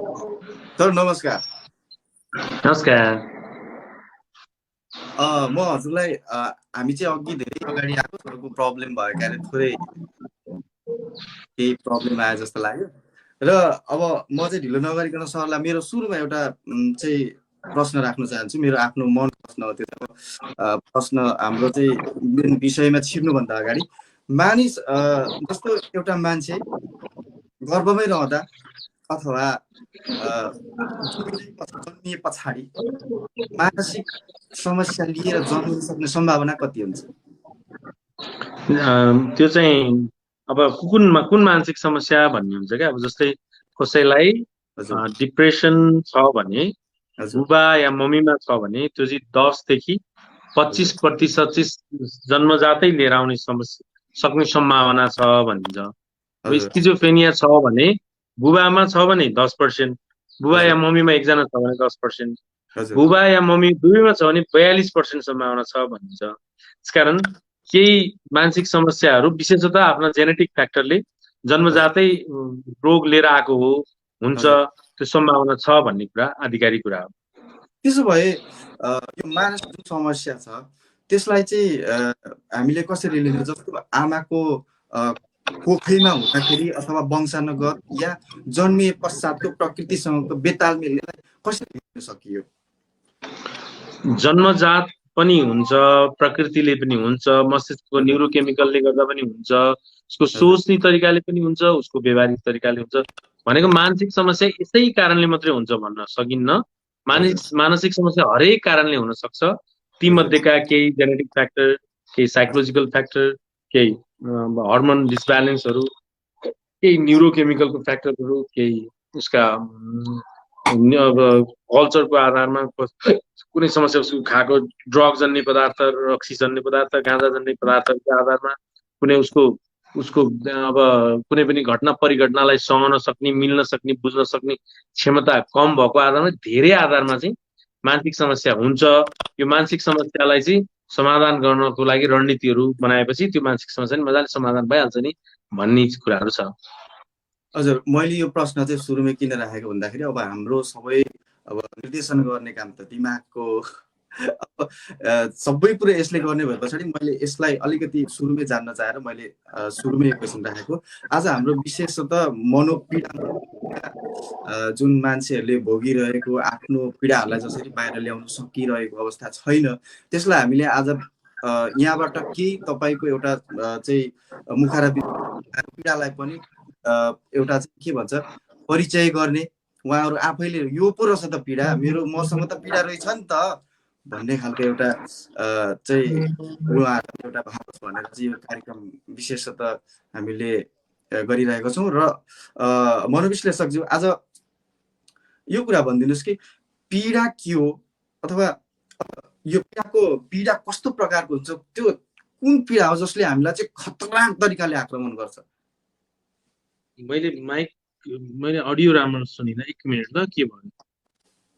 Sir नमस्कार। नमस्कार। म हजुरलाई हामी चाहिँ अघि धेरै अगाडि आएको प्रब्लम भएको कारण थोरै केही प्रब्लम आयो जस्तो लाग्यो र अब म चाहिँ ढिलो नगरिकन सरलाई मेरो सुरुमा एउटा चाहिँ प्रश्न राख्न चाहन्छु। मेरो आफ्नो मन प्रश्न हो त्यो। प्रश्न हाम्रो चाहिँ मेन विषयमा छिर्नुभन्दा अगाडि मानिस जस्तो एउटा मान्छे गर्भमै रहँदा अथवा जन्मिए पछाडि मानसिक समस्या लिएर जन्मिन सक्ने सम्भावना कति हुन्छ? त्यो चाहिँ अब कुन मानसिक समस्या भन्ने हुन्छ क्या। अब जस्तै कसैलाई डिप्रेसन छ भने, बुबा या मम्मीमा छ भने त्यो चाहिँ 10 देखि 25% चाहिँ जन्मजातै लिएर आउने सक्ने सम्भावना छ भनिन्छ। अब स्किजोफ्रेनिया छ भने बुबामा छ भने 10%, बुबा या मम्मीमा एकजना छ भने 10%, बुबा या मम्मी दुवैमा छ भने 42% सम्भावना छ भनिन्छ। त्यसकारण केही मानसिक समस्याहरू विशेषतः आफ्नो जेनेटिक फ्याक्टरले जन्मजातै रोग लिएर आएको हुन्छ, त्यो सम्भावना छ भन्ने कुरा आधिकारिक कुरा हो। त्यसो भए यो मानसिक समस्या छ त्यसलाई चाहिँ हामीले कसरी लिने? जस्तो आमाको कोखैमा हुँदाखेरि अथवा वंशानुगत या जन्मिए पश्चातको प्रकृतिसँगको बेतालमेललाई कसरी लिन सकियो? जन्मजात पनि हुन्छ, प्रकृतिले पनि हुन्छ, मस्तिष्कको न्युरोकेमिकलले गर्दा पनि हुन्छ, उसको सोच्ने तरिकाले पनि हुन्छ, उसको व्यवहारिक तरिकाले हुन्छ। भनेको मानसिक समस्या यसै कारणले मात्रै हुन्छ भन्न सकिन्न। मानसिक समस्या हरेक कारणले हुन सक्छ। ती मध्येका केही जेनेटिक फ्याक्टर, केही साइकोलोजिकल फ्याक्टर, केही हर्मोन डिसब्यालेन्सहरू, केही न्युरोकेमिकलको फ्याक्टरहरू, केही उसका कल्चरको आधारमा कुनै समस्या, उसको खाएको ड्रग जन्य पदार्थ, रक्सी जन्य पदार्थ, गाँजा जन्य पदार्थहरूको आधारमा, कुनै उसको अब कुनै पनि घटना परिघटनालाई सहन सक्ने, मिल्न सक्ने, बुझ्न सक्ने क्षमता कम भएको आधारमा, धेरै आधारमा चाहिँ मानसिक समस्या हुन्छ। यो मानसिक समस्यालाई चाहिँ समाधान गर्नको लागि रणनीतिहरू बनाएपछि त्यो मानसिक समस्या नि मजाले समाधान भइहाल्छ नि भन्ने कुराहरू छ। हजुर, मैले यो प्रश्न चाहिँ सुरुमै किन राखेको भन्दाखेरि अब हाम्रो सबै अब निर्देशन गर्ने काम त दिमागको सबै कुरा यसले गर्ने भए पछाडि मैले यसलाई अलिकति सुरुमै जान्न चाहेर मैले सुरुमै यो क्वेसन राखेको। आज हाम्रो विशेषतः मनोपीडा जुन मान्छेहरूले भोगिरहेको आफ्नो पीडाहरूलाई जसरी बाहिर ल्याउन सकिरहेको अवस्था छैन, त्यसलाई हामीले आज यहाँबाट केही तपाईँको एउटा चाहिँ मुखारा पीडालाई पनि एउटा चाहिँ के भन्छ परिचय गर्ने, उहाँहरू आफैले यो पो रहेछ त पीडा, मसँग त पीडा रहेछ नि त भन्ने खालको एउटा चाहिँ उहाँहरू एउटा भावोस् भनेर चाहिँ यो कार्यक्रम विशेषतः हामीले गरिरहेका छौँ। र मनोविश्लेषकज्यू आज यो कुरा भनिदिनुहोस् कि पीडा के हो, अथवा यो पीडा कस्तो प्रकारको हुन्छ, त्यो कुन पीडा हो जसले हामीलाई चाहिँ खतरनाक तरिकाले आक्रमण गर्छ? मैले अडियो राम्रो सुनिनँ, 1 मिनट ल। के भयो?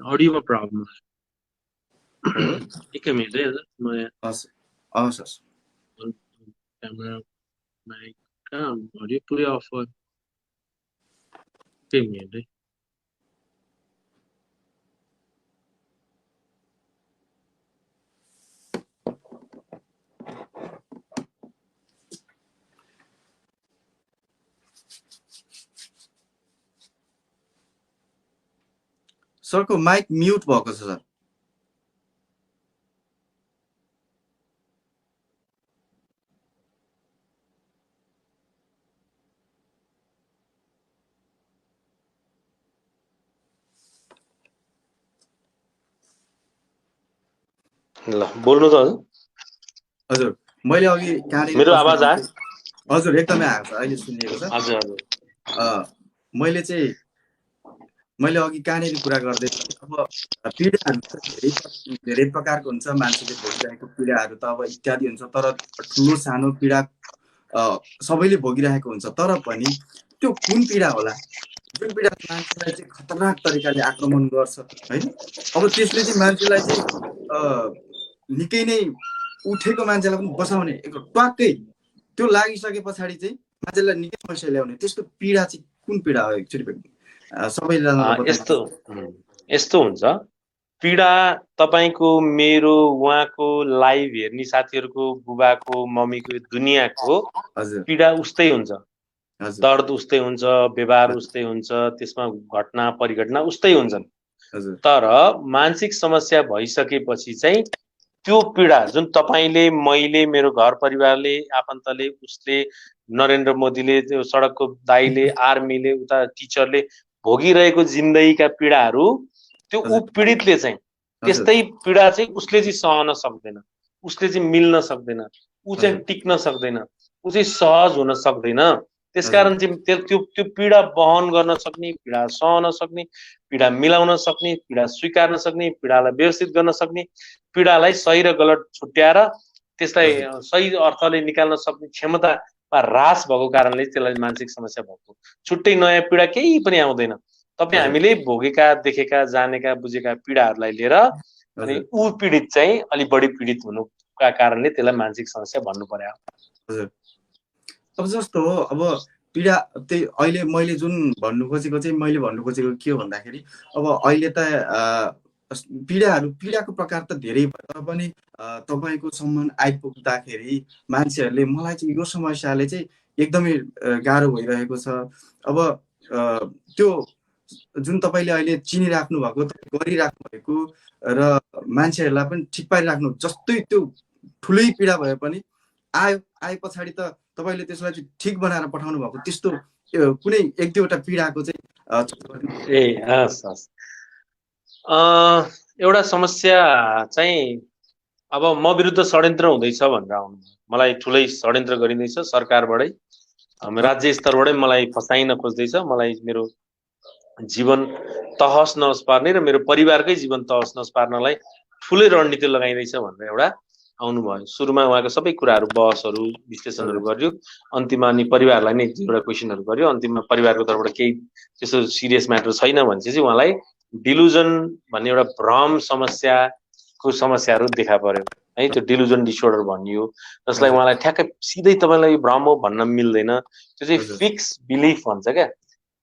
अडियोमा प्रब्लम। 1 मिनट है हजुर। हस् क्यामेरा माइक कहाँ अडियो पुरै अफ भयो। 1 मिनट है। सरको माइक म्युट भएको छ सर। ल बोल्नु त हजुर। हजुर, मैले अघि कहाँनिर मेरो आवाज आयो? हजुर, एकदमै आएको छ, अहिले सुनिएको छ। हजुर हजुर। मैले अघि कहाँनिर कुरा गर्दै अब पीडाहरू धेरै प्रकारको हुन्छ। मान्छेले भोगिरहेको पीडाहरू त अब इत्यादि हुन्छ, तर ठुलो सानो पीडा सबैले भोगिरहेको हुन्छ। तर पनि त्यो कुन पीडा होला जुन पीडा मान्छेलाई चाहिँ खतरनाक तरिकाले आक्रमण गर्छ होइन? अब त्यसले चाहिँ मान्छेलाई चाहिँ निकै नै उठेको मान्छेलाई पनि बसाउने ट्वाक्कै त्यो लागिसके पछाडि चाहिँ मान्छेलाई निकै समस्या ल्याउने त्यस्तो पीडा चाहिँ कुन पीडा हो एक्चुअली? सबैजनालाई यस्तो बताइदिनु। यस्तो हुन्छ, पीडा तपाईँको, मेरो, उहाँको, लाइभ हेर्ने साथीहरूको, बुबाको, मम्मीको, दुनियाँको हजुर पीडा उस्तै हुन्छ, हजुर दर्द उस्तै हुन्छ, व्यवहार उस्तै हुन्छ, त्यसमा घटना परिघटना उस्तै हुन्छन्। हजुर तर मानसिक समस्या भइसकेपछि चाहिँ त्यो पीडा जुन तपाईँले, मैले, मेरो घर परिवारले, आफन्तले, उसले, नरेन्द्र मोदीले, त्यो सडकको दाइले, आर्मीले, उता टिचरले भोगिरहेको जिन्दगीका पीडाहरू, त्यो ऊ हजुर पीडितले चाहिँ हजुर त्यस्तै पीडा चाहिँ उसले चाहिँ सहन सक्दैन, उसले चाहिँ मिल्न सक्दैन, ऊ चाहिँ हजुर टिक्न सक्दैन, ऊ चाहिँ सहज हुन सक्दैन। हजुर त्यसकारण चाहिँ त्यो पीडा बहन गर्न सक्ने, पीडा सहन सक्ने, पीडा मिलाउन सक्ने, पीडा स्वीकार्न सक्ने, पीडालाई व्यवस्थित गर्न सक्ने, पीडालाई सही र गलत छुट्याएर त्यसलाई हजुर सही अर्थले निकाल्न सक्ने क्षमतामा ह्रास भएको कारणले त्यसलाई मानसिक समस्या भएको। छुट्टै नयाँ पीडा केही पनि आउँदैन। तपाईँ हजुर हामीले भोगेका, देखेका, जानेका, बुझेका पीडाहरूलाई लिएर अनि हजुर ऊ पीडित चाहिँ अलि बढी पीडित हुनुका कारणले त्यसलाई मानसिक समस्या भन्नु पर्यो। हजुर अब जस्तो हो, अब पीडा त्यही अहिले मैले जुन भन्नु खोजेको चाहिँ मैले भन्नु खोजेको के हो भन्दाखेरि अब अहिले त पीडाको प्रकार त धेरै भयो, तर पनि तपाईँको सम्म आइपुग्दाखेरि मान्छेहरूले मलाई चाहिँ यो समस्याले चाहिँ एकदमै गाह्रो भइरहेको छ। अब त्यो जुन तपाईँले अहिले चिनिराख्नु भएको, गरिराख्नु भएको र मान्छेहरूलाई पनि ठिक पारिराख्नु, जस्तै त्यो ठुलै पीडा भए पनि आए पछाडि त तपाईँले त्यसलाई चाहिँ ठिक बनाएर पठाउनु भएको, त्यस्तो कुनै एक दुईवटा पीडाको चाहिँ हस् हस्। एउटा समस्या चाहिँ अब म विरुद्ध षड्यन्त्र हुँदैछ भनेर आउनु, मलाई ठुलै षड्यन्त्र गरिँदैछ सरकारबाटै, राज्य स्तरबाटै मलाई फसाइन खोज्दैछ, मलाई मेरो जीवन तहस नहस पार्ने र मेरो परिवारकै जीवन तहस नहस पार्नलाई ठुलै रणनीति लगाइँदैछ भनेर एउटा आउनुभयो। सुरुमा उहाँको सबै कुराहरू, बहसहरू, विश्लेषणहरू गर्यो, अन्तिममा अनि परिवारलाई नै एउटा क्वेसनहरू गर्यो, अन्तिममा परिवारको तर्फबाट केही त्यस्तो सिरियस म्याटर छैन भनेपछि उहाँलाई डिलुजन भन्ने एउटा भ्रम समस्याको समस्याहरू देखा पर्यो है, त्यो डिलुजन डिसअर्डर भनियो, जसलाई उहाँलाई ठ्याक्कै सिधै तपाईँलाई भ्रम हो भन्न मिल्दैन। त्यो चाहिँ फिक्स बिलिफ भन्छ क्या,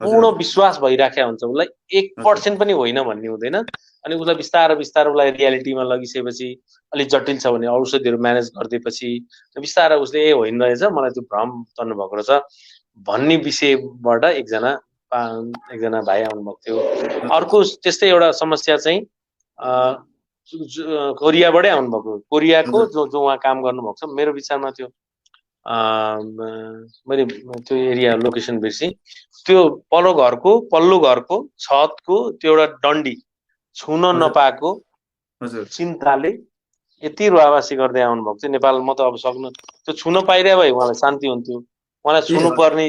पूर्ण विश्वास भइराखेको हुन्छ उसलाई, 1% पनि होइन भन्ने हुँदैन। अनि उसलाई बिस्तारो बिस्तारो उसलाई रियालिटीमा लगिसकेपछि, अलिक जटिल छ भने औषधिहरू म्यानेज गरिदिएपछि बिस्तारो उसले ए होइन रहेछ, मलाई त्यो भ्रम तर्नु भएको रहेछ भन्ने विषयबाट एकजना भाइ आउनुभएको थियो। अर्को त्यस्तै एउटा समस्या चाहिँ कोरियाबाटै आउनुभएको, कोरियाको जो उहाँ काम गर्नुभएको छ, मेरो विचारमा त्यो मैले त्यो एरिया लोकेसन बिर्सी, त्यो पल्लो घरको छतको त्यो एउटा डन्डी छुन नपाएको चिन्ताले यति रुवावासी गर्दै आउनुभएको चाहिँ नेपाल। म त अब सक्नु त्यो छुन पाइरहे भए उहाँलाई शान्ति हुन्थ्यो, उहाँलाई छुनु पर्ने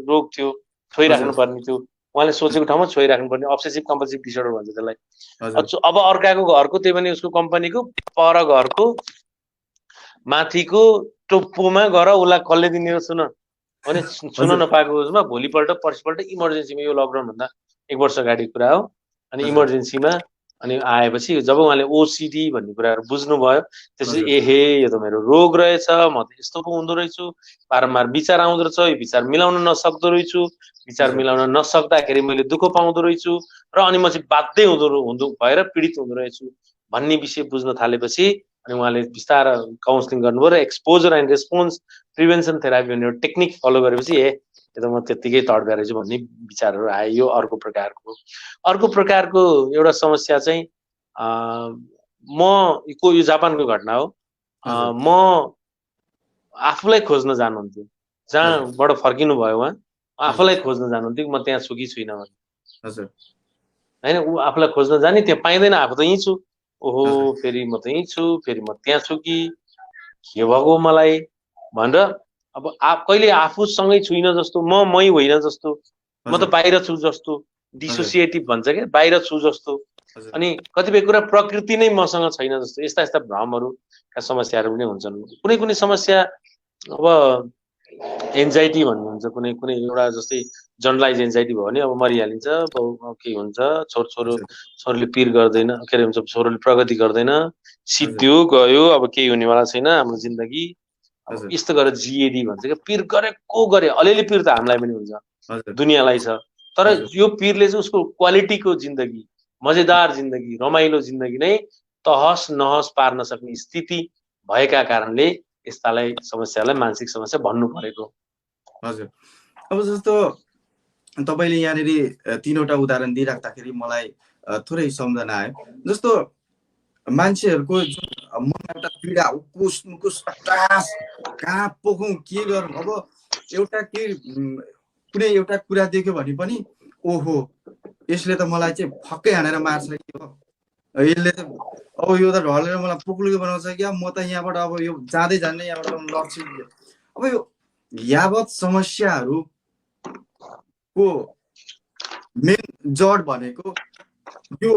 रोग थियो, छोइराख्नु पर्ने थियो, उहाँले सोचेको ठाउँमा छोइराख्नु पर्ने, अब्सेसिभ कम्पल्सिभ डिसअर्डर भन्छ त्यसलाई। अब अर्काको घरको, त्यही पनि उसको कम्पनीको पर घरको माथिको टोप्पोमा गएर उसलाई कसले दिने छुन भने छुन नपाएको उसमा भोलिपल्ट पर्सिपल्ट इमर्जेन्सीमा, यो लकडाउन भन्दा 1 वर्ष अगाडि कुरा हो, अनि इमर्जेन्सीमा अनि आएपछि जब उहाँले ओसिडी भन्ने कुराहरू बुझ्नुभयो, त्यसपछि एहे यो त मेरो रोग रहेछ, म त यस्तो पो हुँदो रहेछु, बारम्बार विचार आउँदो रहेछ, यो विचार मिलाउन नसक्दो रहेछु, विचार मिलाउन नसक्दाखेरि मैले दुःख पाउँदो रहेछु र अनि म चाहिँ बाध्य हुँदो भएर पीडित हुँदो रहेछु भन्ने विषय बुझ्न थालेपछि अनि उहाँले बिस्तारै काउन्सिलिङ गर्नुभयो र exposure and response prevention therapy भन्ने एउटा टेक्निक फलो गरेपछि यो त म त्यत्तिकै तड्का रहेछु भन्ने विचारहरू आयो। यो अर्को प्रकारको एउटा समस्या चाहिँ यो जापानको घटना हो। म आफूलाई खोज्न जानुहुन्थ्यो, जहाँबाट फर्किनु भयो उहाँ आफूलाई खोज्न जानुहुन्थ्यो, म त्यहाँ छु कि छुइनँ भने होइन, ऊ आफूलाई खोज्न जाने, त्यहाँ पाइँदैन, आफू त यहीँ छु, ओहो फेरि म त यहीँ छु, फेरि म त्यहाँ छु कि के भएको मलाई भनेर अब कहिले आफूसँगै छुइनँ जस्तो, मै होइन जस्तो, म त बाहिर छु जस्तो, डिसोसिएटिभ भन्छ क्या, बाहिर छु जस्तो, अनि कतिपय कुरा प्रकृति नै मसँग छैन जस्तो, यस्ता भ्रमहरूका समस्याहरू पनि हुन्छन्। कुनै समस्या अब एन्जाइटी भन्ने हुन्छ, कुनै एउटा जस्तै जनरलाइज एन्जाइटी भयो भने अब मरिहालिन्छ, के हुन्छ, छोरीले पिर गर्दैन, के अरे हुन्छ, छोरोले प्रगति गर्दैन, सिद्धियो गयो, अब केही हुनेवाला छैन हाम्रो जिन्दगी, अब यस्तो गरेर जिएडी भन्छ क्या, पिर गरे अलिअलि पिर त हामीलाई पनि हुन्छ, दुनियाँलाई छ, तर यो पीरले चाहिँ उसको क्वालिटीको जिन्दगी, मजेदार जिन्दगी, रमाइलो जिन्दगी नै तहस नहस पार्न सक्ने स्थिति भएका कारणले यस्तालाई समस्यालाई मानसिक समस्या भन्नु परेको। हजुर, अब जस्तो तपाईले यहाँनिर तीनवटा उदाहरण दिइराख्दाखेरि मलाई थोरै सम्झना आयो। जस्तो मान्छेहरूको जुन मनमा एउटा पीडा, उकुस मुकुस हतास, कहाँ पोखौँ के गरौँ, अब एउटा के कुनै एउटा कुरा देख्यो भने पनि ओहो यसले त मलाई चाहिँ फक्कै हानेर मार्छ कि हो, यसले त अब यो त ढलेर मलाई पुक्लुके बनाउँछ क्या, म त यहाँबाट अब यो जाँदै जाँदै यहाँबाट लड्छु। अब यो यावत समस्याहरूको मेन जड भनेको यो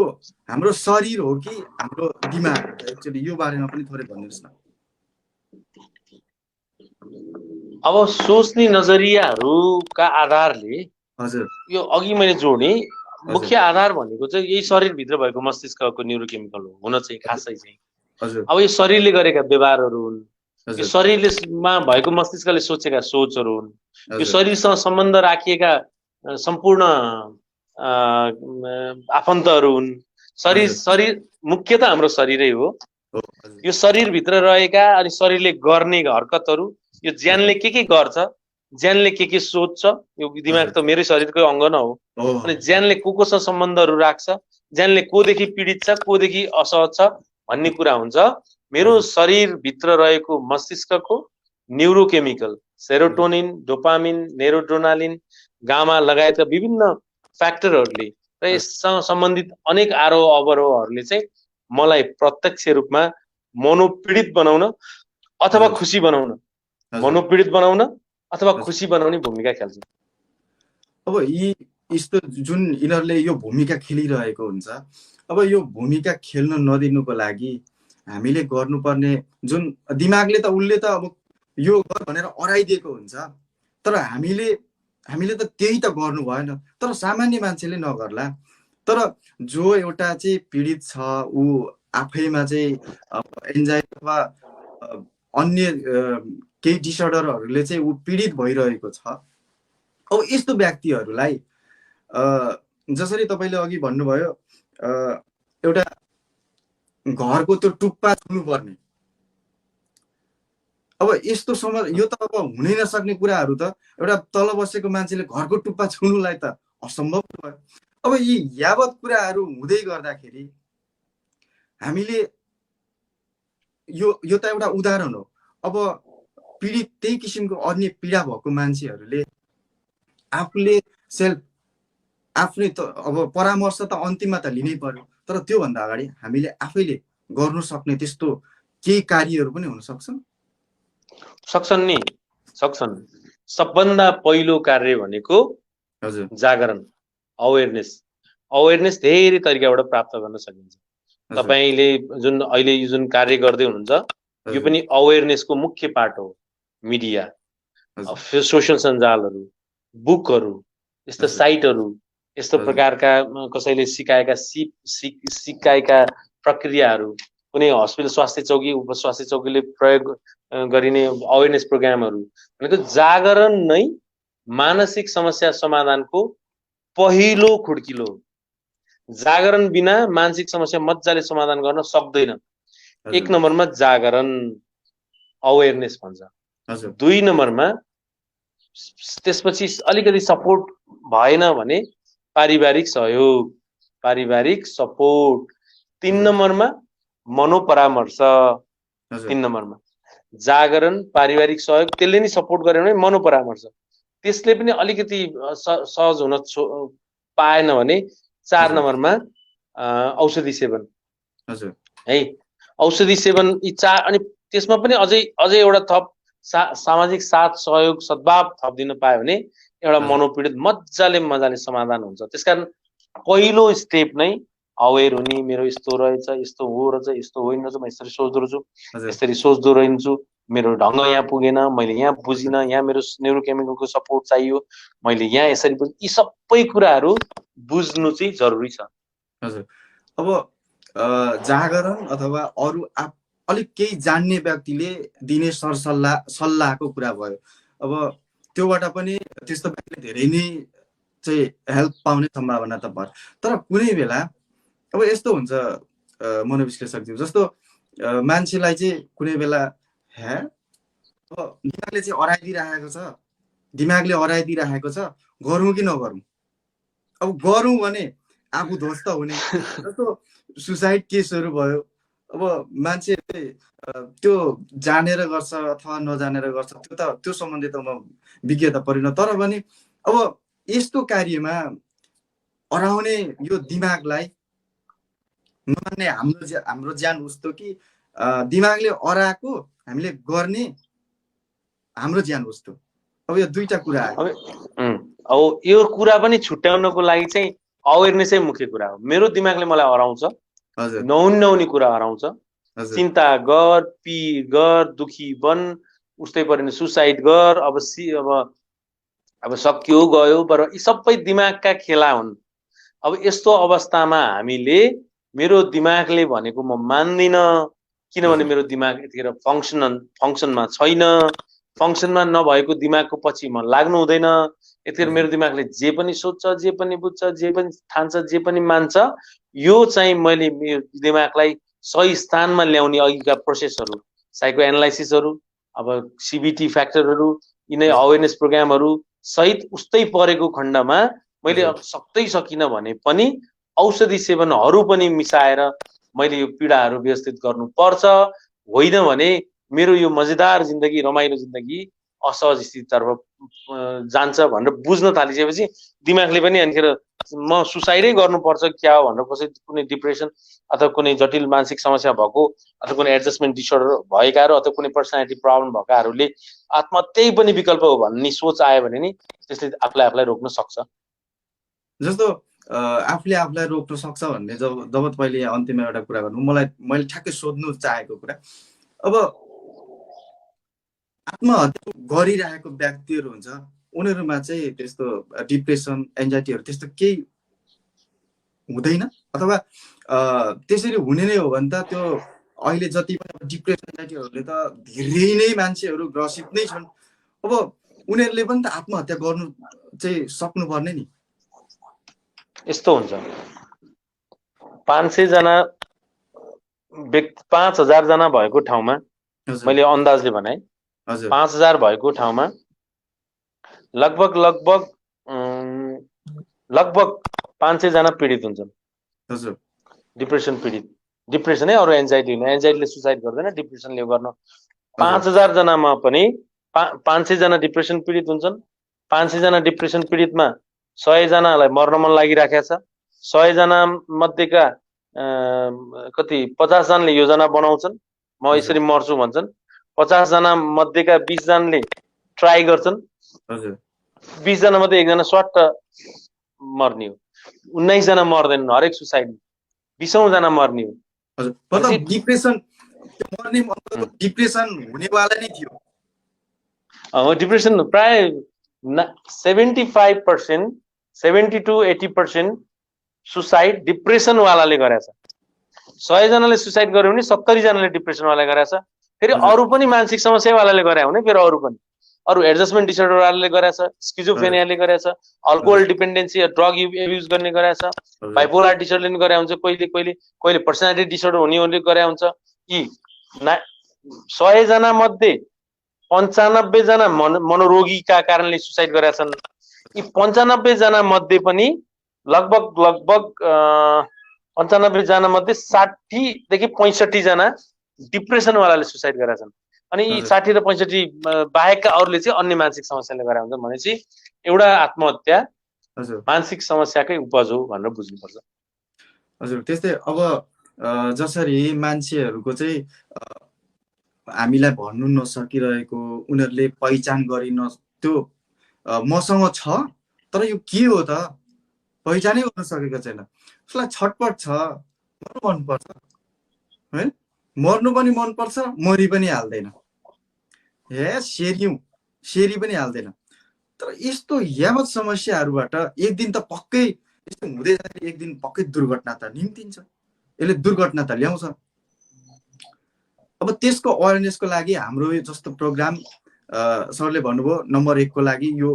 हाम्रो शरीर हो कि हाम्रो दिमाग? एक्चुअली यो बारेमा पनि थोरै भनिदिनुहोस् न। अब सोच्ने नजरियाहरूका आधारले हजुर, यो अघि मैले जोडे मुख्य आधार भनेको चाहिँ यही शरीरभित्र भएको मस्तिष्कको न्युरोकेमिकल हो हुन चाहिँ खासै चाहिँ। अब यो शरीरले गरेका व्यवहारहरू हुन्, यो शरीरमा भएको मस्तिष्कले सोचेका सोचहरू हुन्, यो शरीरसँग सम्बन्ध राखिएका सम्पूर्ण आफन्तहरू हुन्। शरीर मुख्य त हाम्रो शरीरै हो। यो शरीरभित्र रहेका अनि शरीरले गर्ने हरकतहरू, यो ज्यानले के गर्छ, ज्यानले के सोच्छ, यो दिमाग त मेरै शरीरकै अङ्ग न हो। अनि ज्यानले कोसँग सम्बन्धहरू राख्छ, ज्यानले कोदेखि पीडित छ, कोदेखि असहज छ भन्ने कुरा हुन्छ। मेरो शरीरभित्र रहेको मस्तिष्कको न्युरोकेमिकल सेरोटोनिन, डोपामिन, नेरोड्रेनालिन, गामा लगायतका विभिन्न फ्याक्टरहरूले र यससँग सम्बन्धित अनेक आरोह अवरोहहरूले चाहिँ मलाई प्रत्यक्ष रूपमा मनोपीडित बनाउन अथवा खुसी बनाउन, मनोपीडित बनाउन अथवा खुसी बनाउने भूमिका खेल्छ। अब यस्तो जुन यिनीहरूले यो भूमिका खेलिरहेको हुन्छ, अब यो भूमिका खेल्न नदिनुको लागि हामीले गर्नुपर्ने जुन दिमागले त उसले त अब यो गर भनेर अराइदिएको हुन्छ, तर हामीले त त्यही त गर्नु भएन। तर सामान्य मान्छेले नगर्ला, तर जो एउटा चाहिँ पीडित छ, ऊ आफैमा चाहिँ एन्जाइटी अथवा अन्य केही डिसअर्डरहरूले चाहिँ ऊ पीडित भइरहेको छ। अब यस्तो व्यक्तिहरूलाई जसरी तपाईँले अघि भन्नुभयो एउटा घरको त्यो टुप्पा छुनुपर्ने, अब यस्तो यो त अब हुनै नसक्ने कुराहरू त एउटा तल बसेको मान्छेले घरको टुप्पा छुनुलाई त असम्भव भयो। अब यी यावत कुराहरू हुँदै गर्दाखेरि हामीले यो त एउटा उदाहरण हो। अब पीडित त्यही किसिमको अन्य पीडा भएको मान्छेहरूले आफूले आफ्नै त अब परामर्श त अन्तिममा त लिनै पर्यो, तर त्योभन्दा अगाडि हामीले आफैले गर्नु सक्ने त्यस्तो केही कार्यहरू पनि हुन सक्छन् नि सक्छन्। सबभन्दा पहिलो कार्य भनेको जागरण, अवेरनेस धेरै तरिकाबाट प्राप्त गर्न सकिन्छ। तपाईले जुन अहिले जुन कार्य गर्दै हुनुहुन्छ यो पनि अवेरनेसको मुख्य पार्ट हो। मिडिया, सोशल सञ्जालहरू, बुकहरू, यस्ता साइटहरू, यस्तो प्रकारका कसैले सिकाएका प्रक्रियाहरू, कुनै हस्पिटल स्वास्थ्य चौकी, उपस्वास्थ्य चौकीले प्रयोग गरिने अवेरनेस प्रोग्रामहरू भनेको जागरण नै मानसिक समस्या समाधानको पहिलो खुड्किलो। जागरण बिना मानसिक समस्या मजाले समाधान गर्न सक्दैन। एक नम्बरमा जागरण, अवेरनेस भन्छ। 2 नम्बरमा त्यसपछि अलिकति सपोर्ट भएन भने पारिवारिक सहयोग, पारिवारिक सपोर्ट। 3 नम्बरमा मनोपरामर्श। 3 नम्बरमा जागरण, पारिवारिक सहयोग, त्यसले नि सपोर्ट गर्यो भने मनोपरामर्श, त्यसले पनि अलिकति सहज हुन पाएन भने 4 नम्बरमा औषधि सेवन है। औषधि सेवन यी 4, अनि त्यसमा पनि अझै एउटा थप सामाजिक साथ सहयोग सद्भाव थपिदिन पायो भने एउटा मनोपीडित मजाले समाधान हुन्छ। त्यसकारण पहिलो स्टेप नै अवेर हुने, मेरो यस्तो रहेछ, यस्तो हो रहेछ, यस्तो होइन रहेछ, म यसरी सोच्दो रहेछु, यसरी सोच्दो रहन्छु, मेरो ढङ्ग यहाँ पुगेन, मैले यहाँ बुझिनँ, यहाँ मेरो न्युरोकेमिकलको सपोर्ट चाहियो, मैले यहाँ यसरी बुझ, यी सबै कुराहरू बुझ्नु चाहिँ जरुरी छ। हजुर, अब जागरण अथवा अरू अलिक केही जान्ने व्यक्तिले दिने सल्लाहको कुरा भयो। अब त्योबाट पनि त्यस्तो व्यक्तिले धेरै नै चाहिँ हेल्प पाउने सम्भावना त भयो। तर कुनै बेला अब यस्तो हुन्छ मनोविश्लेषकज्यू, जस्तो मान्छेलाई चाहिँ कुनै बेला अब दिमागले चाहिँ अराइदिइराखेको छ, गरौँ कि नगरौँ। अब गरौँ भने आफू ध्वस्त हुने, जस्तो सुसाइड केसहरू भयो। अब मान्छे त्यो जानेर गर्छ अथवा नजानेर गर्छ, त्यो सम्बन्धी त म विज्ञ त परिन, तर पनि अब यस्तो कार्यमा अराउने यो दिमागलाई नमान्ने हाम्रो ज्यान उस्तो कि दिमागले अराएको हामीले गर्ने हाम्रो ज्यान उस्तो। अब यो दुईटा कुरा अब यो कुरा पनि छुट्याउनको लागि चाहिँ अवेरनेसै मुख्य कुरा हो। मेरो दिमागले मलाई हराउँछ, नहुने कुरा हराउँछ, चिन्ता गर, पी गर, दुखी बन, उस्तै परिने सुसाइड गर, अब सक्यो गयो, पर यी सबै दिमागका खेला हुन्। अब यस्तो अवस्थामा हामीले मेरो दिमागले भनेको म मान्दिन, किनभने मेरो दिमाग यतिखेर फङ्सनमा छैन। फङ्सनमा नभएको दिमागको पछि म लाग्नु हुँदैन। यतिखेर मेरो दिमागले जे पनि सोच्छ, जे पनि बुझ्छ, जे पनि ठान्छ, जे पनि मान्छ, यो चाहिँ मैले मेरो दिमागलाई सही स्थानमा ल्याउने अघिका प्रोसेसहरू, साइको एनालाइसिसहरू, अब CBT फ्याक्टरहरू, यिनै अवेरनेस प्रोग्रामहरू सहित उस्तै परेको खण्डमा मैले सक्दै सकिनँ भने पनि औषधि सेवनहरू पनि मिसाएर मैले यो पीडाहरू व्यवस्थित गर्नुपर्छ। होइन भने मेरो यो मजेदार जिन्दगी, रमाइलो जिन्दगी असहज स्थितितर्फ जान्छ भनेर बुझ्न थालिसकेपछि दिमागले पनि अनिखेर म सुसाइडै गर्नुपर्छ क्या हो भनेर कसै कुनै डिप्रेसन अथवा कुनै जटिल मानसिक समस्या भएको अथवा कुनै एडजस्टमेन्ट डिसअर्डर भएकाहरू अथवा कुनै पर्सनालिटी प्रब्लम भएकाहरूले आत्महत्यै पनि विकल्प हो भन्ने सोच आयो भने नि त्यसले आफूलाई रोक्न सक्छ। जस्तो आफूले आफूलाई रोक्न सक्छ भन्ने जब तपाईँले अन्तिममा एउटा कुरा गर्नु, मैले ठ्याक्कै सोध्नु चाहेको कुरा, अब आत्महत्या गरिरहेको व्यक्तिहरू हुन्छ, उनीहरूमा चाहिँ त्यस्तो डिप्रेसन, एन्जाइटीहरू त्यस्तो केही हुँदैन? अथवा त्यसरी हुने नै हो भने त त्यो अहिले जति पनि डिप्रेसन, एन्जाइटीहरूले त धेरै नै मान्छेहरू ग्रसित नै छन्। अब उनीहरूले पनि त आत्महत्या गर्नु चाहिँ सक्नुपर्ने नि। यस्तो हुन्छ, 500 जना व्यक्ति 5000 जना भएको ठाउँमा, मैले अन्दाजले भने 5000 भएको ठाउँमा लगभग 500 जना पीडित हुन्छन्। डिप्रेसन पीडित, डिप्रेसन है, अरू एन्जाइटी होइन। एन्जाइटीले सुसाइड गर्दैन, डिप्रेसनले गर्न। 5000 जनामा पनि 500 जना डिप्रेसन पीडित हुन्छन्। 500 जना डिप्रेसन पीडितमा 100 जनालाई मर्न मन लागिराखेको छ। 100 जना मध्येका कति 50 जनाले योजना बनाउँछन्, म यसरी मर्छु भन्छन्। 50 जना मध्येका 20 जनाले ट्राई गर्छन्। 20 जना मध्ये 1 जना स्वाट मर्ने हो। 19 जना मर्दैनन् हरेक सुसाइड। 20औं जना मर्ने हो। मतलब डिप्रेसन मर्ने मतलब डिप्रेसन हुनेवाला नै थियो। डिप्रेसन प्राय 75%, 70 to 80% सुसाइड डिप्रेसन वालाले गरेछ। 100 जनाले सुसाइड गर्यो भने 70 जनाले डिप्रेसन वाला गरेछ। फेरि अरू पनि मानसिक समस्या वालाले गरे हुने, फेरि अरू पनि अरू एडजस्टमेन्ट डिसअर्डर वालाले गरेछ, स्किजोफ्रेनियाले गरेछ, अल्कोहल डिपेन्डेन्सी या ड्रग एब्युज गर्ने गरेछ, बाइपोलर डिसअर्डरले पनि गरे हुन्छ, कहिले पर्सनालिटी डिसअर्डर हुनेहरूले गरे हुन्छ। यी 100 जना मध्ये 95 जना मनोरोगीका कारणले सुसाइड गरेछन्। यी 95 जना मध्ये पनि लगभग 95 जना मध्ये 60 देखि 65 जना डिप्रेसन वालाले सुसाइड गरेछन्। अनि यी 60 र 65 बाहेकका अरूले चाहिँ अन्य मानसिक समस्याले गरे हुन्छन् भनेपछि एउटा आत्महत्या मानसिक समस्याकै उपज हो भनेर बुझ्नुपर्छ। हजुर, त्यस्तै अब जसरी मान्छेहरूको चाहिँ हामीलाई भन्नु नसकिरहेको, उनीहरूले पहिचान गरिन, त्यो मसँग छ तर यो के हो त पहिचानै गर्न सकेको छैन, उसलाई छटपट छ, मर्नु मनपर्छ है, मर्नु पनि मनपर्छ, मरि पनि हाल्दैन, सेरी पनि हाल्दैन। तर यस्तो यावत समस्याहरूबाट एक दिन त पक्कै यस्तो हुँदै जाने, एक दिन पक्कै दुर्घटना त निम्तिन्छ, यसले दुर्घटना त ल्याउँछ। अब त्यसको अवेरनेसको लागि हाम्रो जस्तो प्रोग्राम सरले भन्नुभयो नम्बर 1 को लागि यो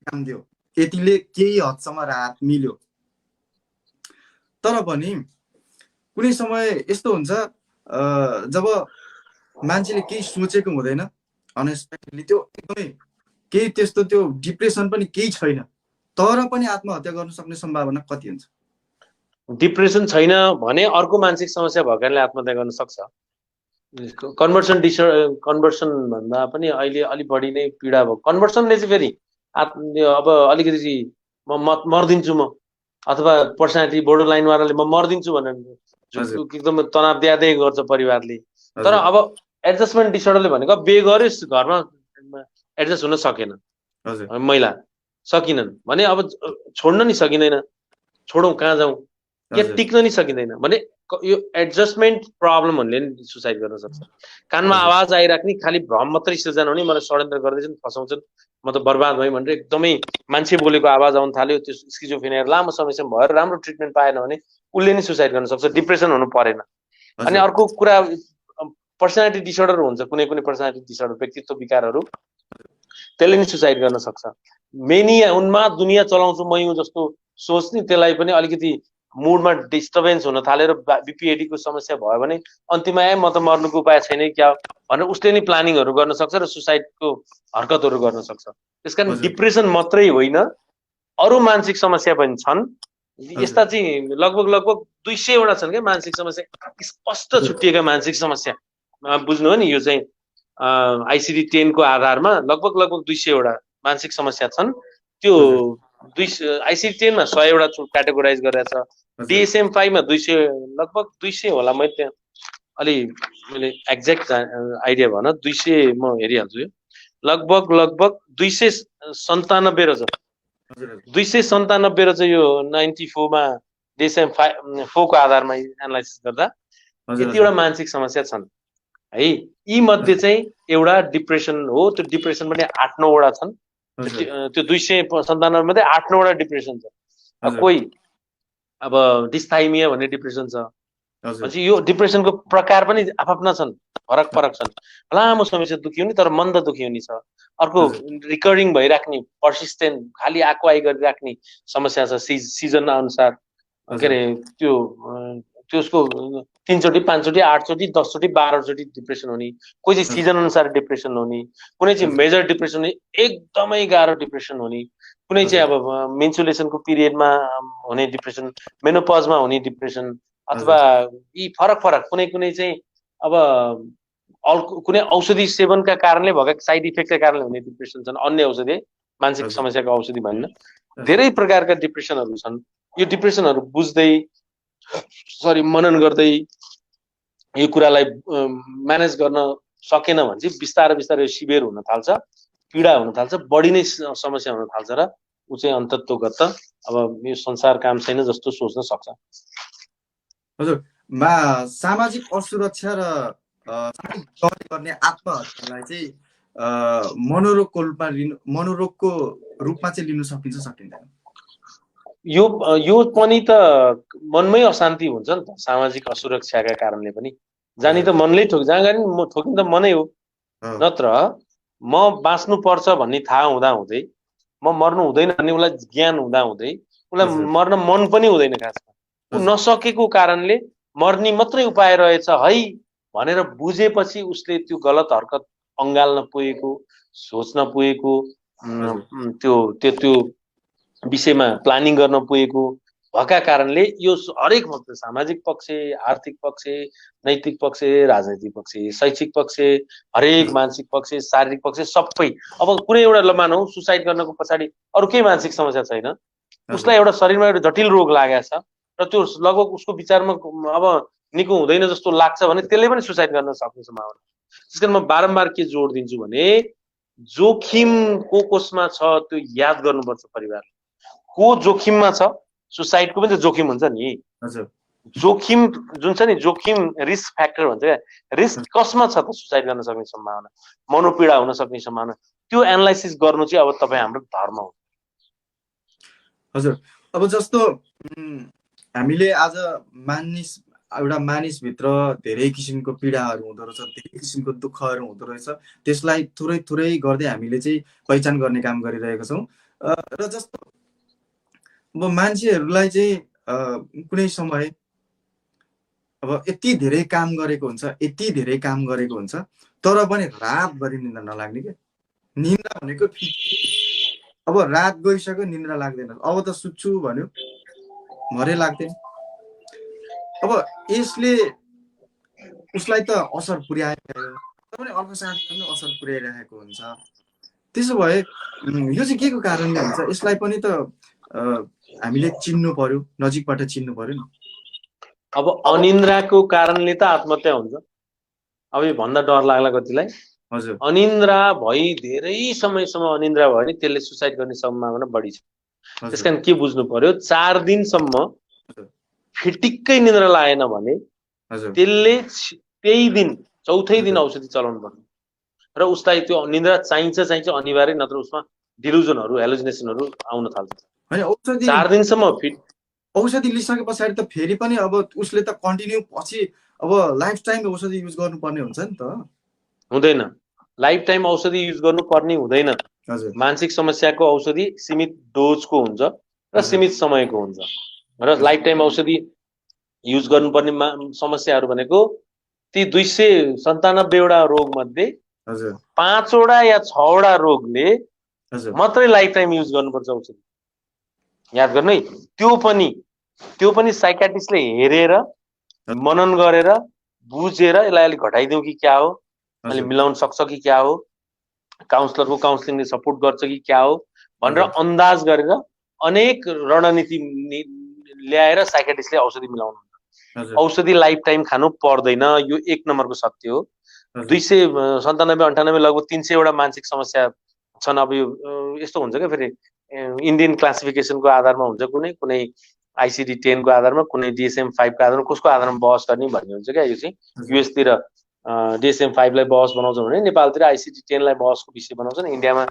काम दियो, यतिले केही हदसम्म राहत मिल्यो। तर पनि कुनै समय यस्तो हुन्छ जब मान्छेले केही सोचेको हुँदैन, अनएक्सपेक्टेडली त्यो एकदमै केही त्यस्तो त्यो डिप्रेसन पनि केही छैन, तर पनि आत्महत्या गर्न सक्ने सम्भावना कति हुन्छ? डिप्रेसन छैन भने अर्को मानसिक समस्या भएकाले आत्महत्या गर्न सक्छ। कन्भर्सन भन्दा पनि अहिले अलिक बढी नै पीडा भयो। कन्भर्सनले चाहिँ फेरि अब अलिकति म मर्दिन्छु म, अथवा पर्सनालिटी बोर्डर लाइनवालाले म मर्दिन्छु भनेर एकदम तनाव दिँदै गर्छ परिवारले। तर अब एडजस्टमेन्ट डिसअर्डरले भनेको बे गर्यो, घरमा एडजस्ट हुन सकेन, महिला सकिनन् भने अब छोड्न नि सकिँदैन, छोडौँ कहाँ जाउँ, या टिक्न नि सकिँदैन भने यो एडजस्टमेन्ट प्रब्लमहरूले नि सुसाइड गर्न सक्छ। कानमा आवाज आइराख्ने, खालि भ्रम मात्रै सिर्जना हुने, मलाई षड्यन्त्र गर्दैछन्, फसाउँछन्, म त बर्बाद भएँ भनेर एकदमै मान्छे बोलेको आवाज आउन थाल्यो, त्यो स्किजोफ्रेनिया लामो समयसम्म भएर राम्रो ट्रिटमेन्ट पाएन भने उसले नि सुसाइड गर्न सक्छ, डिप्रेसन हुनु परेन। अनि अर्को कुरा पर्सनालिटी डिसअर्डर हुन्छ, कुनै कुनै पर्सनालिटी डिसअर्डर व्यक्तित्व विकारहरू, त्यसले नि सुसाइड गर्न सक्छ। मेनिया उन्माद दुनियाँ चलाउँछु म यो जस्तो सोच नि, त्यसलाई पनि अलिकति मुडमा डिस्टर्बेन्स हुन थालेर बीपीएडी को समस्या भयो भने अन्तिममा म त मर्नुको उपाय छैन क्या भनेर उसले नि प्लानिङहरू गर्न सक्छ र सुसाइडको हरकतहरू गर्न सक्छ। त्यसकारण डिप्रेसन मात्रै होइन, अरू मानसिक समस्या पनि छन्। यस्ता चाहिँ लगभग 200 वटा छन् क्या मानसिक समस्या, स्पष्ट छुट्टिएका मानसिक समस्या। बुझ्नु हो नि, यो चाहिँ ICD-10 को आधारमा लगभग 200 वटा मानसिक समस्या छन्। त्यो ICD-10 मा 100 वटा क्याटेगोराइज गरेर छ, DSM-5 मा 200 लगभग 200 होला, मैले एक्ज्याक्ट आइडिया भन, 200 म हेरिहाल्छु। यो लगभग 297 रहेछ, 297 रहेछ यो 94 मा DSM-4 को आधारमा एनालाइसिस गर्दा यतिवटा मानसिक समस्या छन् है। यी मध्ये चाहिँ एउटा डिप्रेसन हो। त्यो डिप्रेसन पनि 8-9 वटा छन्। त्यो 297 मध्ये 8-9 वटा डिप्रेसन छ। कोही अब डिस्थाइमिया भन्ने डिप्रेसन छ। यो डिप्रेसनको प्रकार पनि आफ्ना छन्, फरक छन्। लामो समयसम्म दुखी हुने तर मन्द दुखी हुने छ। अर्को रिकरिङ भइराख्ने, पर्सिस्टेन्ट, खालि आएको आई गरिराख्ने समस्या छ। सिजन अनुसार के अरे त्यसको 3 चोटि 5 चोटि 8 चोटि 10 चोटि 12 चोटि डिप्रेसन हुने। कोही चाहिँ सिजन अनुसार डिप्रेसन हुने, कुनै चाहिँ मेजर डिप्रेसन हुने, एकदमै गाह्रो डिप्रेसन हुने, कुनै चाहिँ अब मेन्सुरेसनको पिरियडमा हुने डिप्रेसन, मेनोपजमा हुने डिप्रेसन, अथवा यी फरक कुनै चाहिँ अब कुनै औषधि सेवनका कारणले भएका साइड इफेक्टका कारणले हुने डिप्रेसन छन्। अन्य औषधि मानसिक समस्याको औषधि भन्न धेरै प्रकारका डिप्रेसनहरू छन्। यो डिप्रेसनहरू बुझ्दै मनन गर्दै यो कुरालाई म्यानेज गर्न सकेन भने चाहिँ बिस्तारै सिभियर हुन थाल्छ, पीडा हुन थाल्छ, बढी नै समस्या हुन थाल्छ र ऊ चाहिँ अन्तत्वगत अब यो संसार काम छैन जस्तो सोच्न सक्छ। हजुर, सामाजिक असुरक्षा र गर्ने आत्महत्यालाई चाहिँ मनोरोगको रूपमा चाहिँ लिन सकिन्छ सकिँदैन? यो पनि त मनमै अशान्ति हुन्छ नि त, सामाजिक असुरक्षाका कारणले पनि। जानी त मनले ठोकिन त मनै हो। नत्र म बाँच्नु पर्छ भन्ने थाहा हुँदै म मर्नु हुँदैन भन्ने उसलाई ज्ञान हुँदै उसलाई मर्न मन पनि हुँदैन। खासमा ऊ नसकेको कारणले मर्ने मात्रै उपाय रहेछ है भनेर बुझेपछि उसले त्यो गलत हरकत अँगाल्न पुगेको, सोच्न पुगेको, त्यो विषयमा प्लानिङ गर्न पुगेको भएका कारणले यो हरेक पक्ष, सामाजिक पक्ष, आर्थिक पक्ष, नैतिक पक्ष, राजनैतिक पक्ष, शैक्षिक पक्ष, हरेक मानसिक पक्ष, शारीरिक पक्ष सबै। अब कुनै एउटा मानौ सुसाइड गर्नको पछाडि अरू केही मानसिक समस्या छैन, उसलाई एउटा शरीरमा एउटा जटिल रोग लागेको छ र त्यो लगभग उसको विचारमा अब निको हुँदैन जस्तो लाग्छ भने त्यसले पनि सुसाइड गर्न सक्ने सम्भावना। त्यसकारण म बारम्बार के जोड दिन्छु भने जोखिम कोसमा छ त्यो याद गर्नुपर्छ परिवारले। को जोखिममा छ, सुसाइडको पनि त जोखिम हुन्छ नि। जोखिम जुन छ नि, जोखिम रिस्क फ्याक्टर भन्छ क्या, रिस्क कसमा छ त सुसाइड गर्न सक्ने सम्भावना, मनोपीडा हुन सक्ने सम्भावना, त्यो एनालाइसिस गर्नु चाहिँ अब तपाईँ हाम्रो धर्म हो। हजुर, अब जस्तो हामीले आज एउटा मानिसभित्र धेरै किसिमको पीडाहरू हुँदो रहेछ, धेरै किसिमको दुःखहरू हुँदो रहेछ, त्यसलाई थोरै गर्दै हामीले चाहिँ पहिचान गर्ने काम गरिरहेका छौँ र जस्तो अब मान्छेहरूलाई चाहिँ कुनै समय अब यति धेरै काम गरेको हुन्छ, यति धेरै काम गरेको हुन्छ, तर पनि रातभरि निद्रा नलाग्ने क्या। निद्रा भनेको अब रात गइसक्यो निद्रा लाग्दैन, अब त सुत्छु भन्यो भरे लाग्दैन। अब यसले उसलाई त असर पुर्याइरहेको, पनि अर्को साथीलाई पनि असर पुर्याइरहेको हुन्छ। त्यसो भए यो चाहिँ के को कारणले हुन्छ, यसलाई पनि त हामीले चिन्नु पर्यो, नजिकबाट चिन्नु पर्यो नि। अब अनिन्द्राको कारणले त आत्महत्या हुन्छ। अब यो भन्दा डर लाग्ला कतिलाई। हजुर, अनिन्द्रा भई धेरै समयसम्म अनिन्द्रा भयो भने त्यसले सुसाइड गर्ने सम्भावना बढी छ। त्यसकारण के बुझ्नु पर्यो, 4 दिनसम्म फिटिक्कै निन्द्रा लागेन भने त्यसले त्यही दिन चौथै दिन औषधि चलाउनु पर्छ र उसलाई त्यो निन्द्रा चाहिन्छ अनिवार्य, नत्र उसमा डिलुजनहरू हेलुसिनेसनहरू आउन थाल्छ। 4 दिनसम्म फिट औषधि लिइसके पछाडि त फेरि पनि अब उसले त कन्टिन्यू पछि अब लाइफ टाइम औषधि युज गर्नुपर्ने हुन्छ नि त। हुँदैन, लाइफ टाइम औषधि युज गर्नुपर्ने हुँदैन। मानसिक समस्याको औषधि सीमित डोजको हुन्छ र सीमित समयको हुन्छ र लाइफ टाइम औषधि युज गर्नुपर्ने समस्याहरू भनेको ती 297 वटा रोग मध्ये 5 वटा या 6 वटा रोगले मात्रै लाइफ टाइम युज गर्नुपर्छ औषधि। याद गर्नु है, त्यो पनि साइकाट्रिस्टले हेरेर मनन गरेर बुझेर यसलाई अलिक घटाइदिउँ कि क्या हो, अलि मिलाउन सक्छ कि क्या हो, काउन्सलरको काउन्सिलिङले सपोर्ट गर्छ कि क्या हो भनेर अन्दाज गरेर अनेक रणनीति ल्याएर साइकाट्रिस्टले औषधि मिलाउनु। औषधि लाइफ टाइम खानु पर्दैन, यो 1 नम्बरको सत्य हो। 297-98 लगभग 300 वटा मानसिक समस्या छन्। अब यो यस्तो हुन्छ क्या, फेरि इन्डियन क्लासिफिकेसनको आधारमा हुन्छ, कुनै ICD-10 को आधारमा, कुनै DSM-5 को आधारमा, कसको आधारमा बहस गर्ने भन्ने हुन्छ क्या। यो चाहिँ US तिर DSM-5 लाई बहस बनाउँछ भने नेपालतिर ICD-10 लाई बहसको विषय बनाउँछन्, इन्डियामा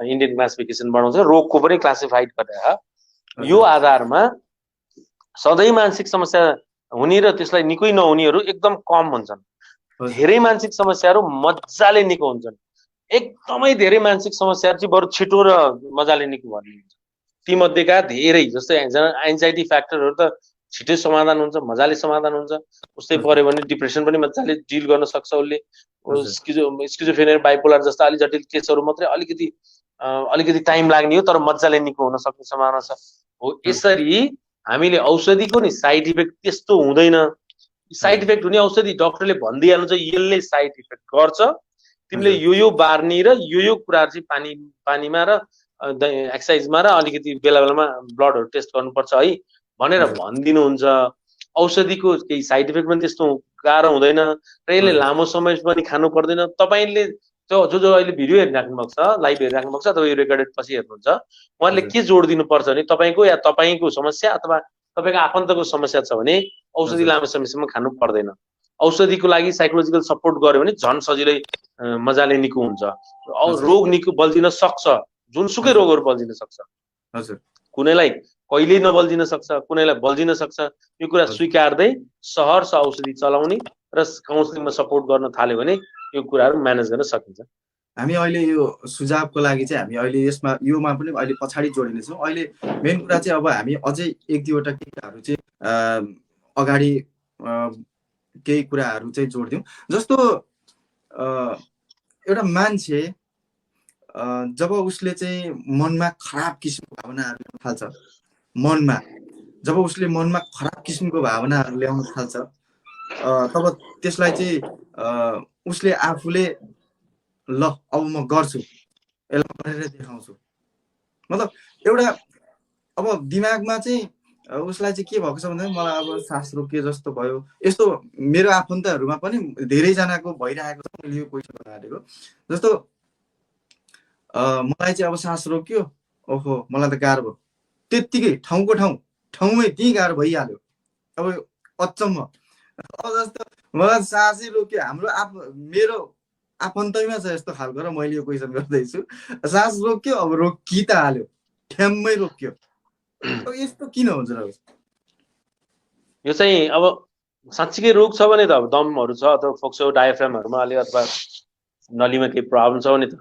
इन्डियन क्लासिफिकेसन बनाउँछ, रोगको पनि क्लासिफाइड गरेर यो आधारमा सधैँ मानसिक समस्या हुने र त्यसलाई निकै नहुनेहरू एकदम कम हुन्छन्। धेरै मानसिक समस्याहरू मजाले निको हुन्छन्, एकदमै धेरै मानसिक समस्याहरू चाहिँ बरु छिटो र मजाले निको भन्ने हुन्छ। ती मध्येका धेरै जस्तै एन्जाइटी फ्याक्टरहरू त छिटै समाधान हुन्छ, मजाले समाधान हुन्छ। उस्तै पर्यो भने डिप्रेसन पनि मजाले डिल गर्न सक्छ उसले। स्किजोफ्रेनिया, बाइपोलर जस्ता अलि जटिल केसहरू मात्रै अलिकति टाइम लाग्ने हो, तर मजाले निको हुन सक्ने सम्भावना छ। हो, यसरी हामीले औषधिको नि साइड इफेक्ट त्यस्तो हुँदैन। साइड इफेक्ट हुने औषधि डक्टरले भनिदिइहाल्नुहुन्छ यसले साइड इफेक्ट गर्छ, तिमीले यो बार्नी र यो कुराहरू चाहिँ पानीमा र एक्सर्साइजमा र अलिकति बेला बेलामा ब्लडहरू टेस्ट गर्नुपर्छ है भनेर भनिदिनुहुन्छ। औषधिको केही साइड इफेक्ट पनि त्यस्तो गाह्रो हुँदैन र यसले लामो समय पनि खानु पर्दैन। तपाईँले जो अहिले भिडियो हेरिराख्नु भएको छ, लाइभ हेरिराख्नु भएको छ अथवा यो रेकर्डेड पछि हेर्नुहुन्छ, उहाँले के जोड दिनुपर्छ भने तपाईँको समस्या अथवा तपाईँको आफन्तको समस्या छ भने औषधि लामो समयसम्म खानु पर्दैन। औषधिको लागि साइकोलोजिकल सपोर्ट गर्यो भने झन् सजिलै मजाले निको हुन्छ। रोग निको बल्झिन सक्छ, जुनसुकै रोगहरू बल्झिन सक्छ। कुनैलाई कहिल्यै नबल्झिन सक्छ, कुनैलाई बल्झिन सक्छ। यो कुरा स्वीकार्दै सहर्ष औषधि चलाउने र काउन्सिलिङमा सपोर्ट गर्न थाल्यो भने यो कुराहरू म्यानेज गर्न सकिन्छ। हामी अहिले यो सुझावको लागि चाहिँ हामी अहिले योमा पनि अहिले पछाडि जोडिनेछौँ। अहिले मेन कुरा चाहिँ अब हामी अझै 1-2 वटा कुराहरू चाहिँ अगाडि केही कुराहरू चाहिँ जोडिदिउँ। जस्तो एउटा मान्छे जब उसले चाहिँ मनमा खराब किसिमको भावनाहरू ल्याउन थाल्छ, जब उसले मनमा खराब किसिमको भावनाहरू ल्याउन थाल्छ, तब त्यसलाई चाहिँ उसले आफूले ल अब म गर्छु, यसलाई गरेर देखाउँछु, मतलब एउटा अब दिमागमा चाहिँ उसलाई चाहिँ के भएको छ भन्दा मलाई अब सास रोकिए जस्तो भयो। यस्तो मेरो आफन्तहरूमा पनि धेरैजनाको भइरहेको छ। मैले यो क्वेसन हालेको जस्तो मलाई चाहिँ अब सास रोक्यो, ओहो मलाई त गाह्रो भयो, त्यत्तिकै ठाउँमै त्यही गाह्रो भइहाल्यो। अब अचम्म, अब जस्तो मलाई सासै रोक्यो, मेरो आफन्तैमा छ यस्तो खालको र मैले यो क्वेसन गर्दैछु। सास रोक्यो, अब रोकी त हाल्यो, ठ्याम्मै रोक्यो, यस्तो किन हुन्छ र? यो चाहिँ अब साँच्चीकै रोग छ भने त अब दमहरू छ अथवा फोक्सो डायफ्रामहरूमा अलि अथवा नलीमा केही प्रब्लम छ भने त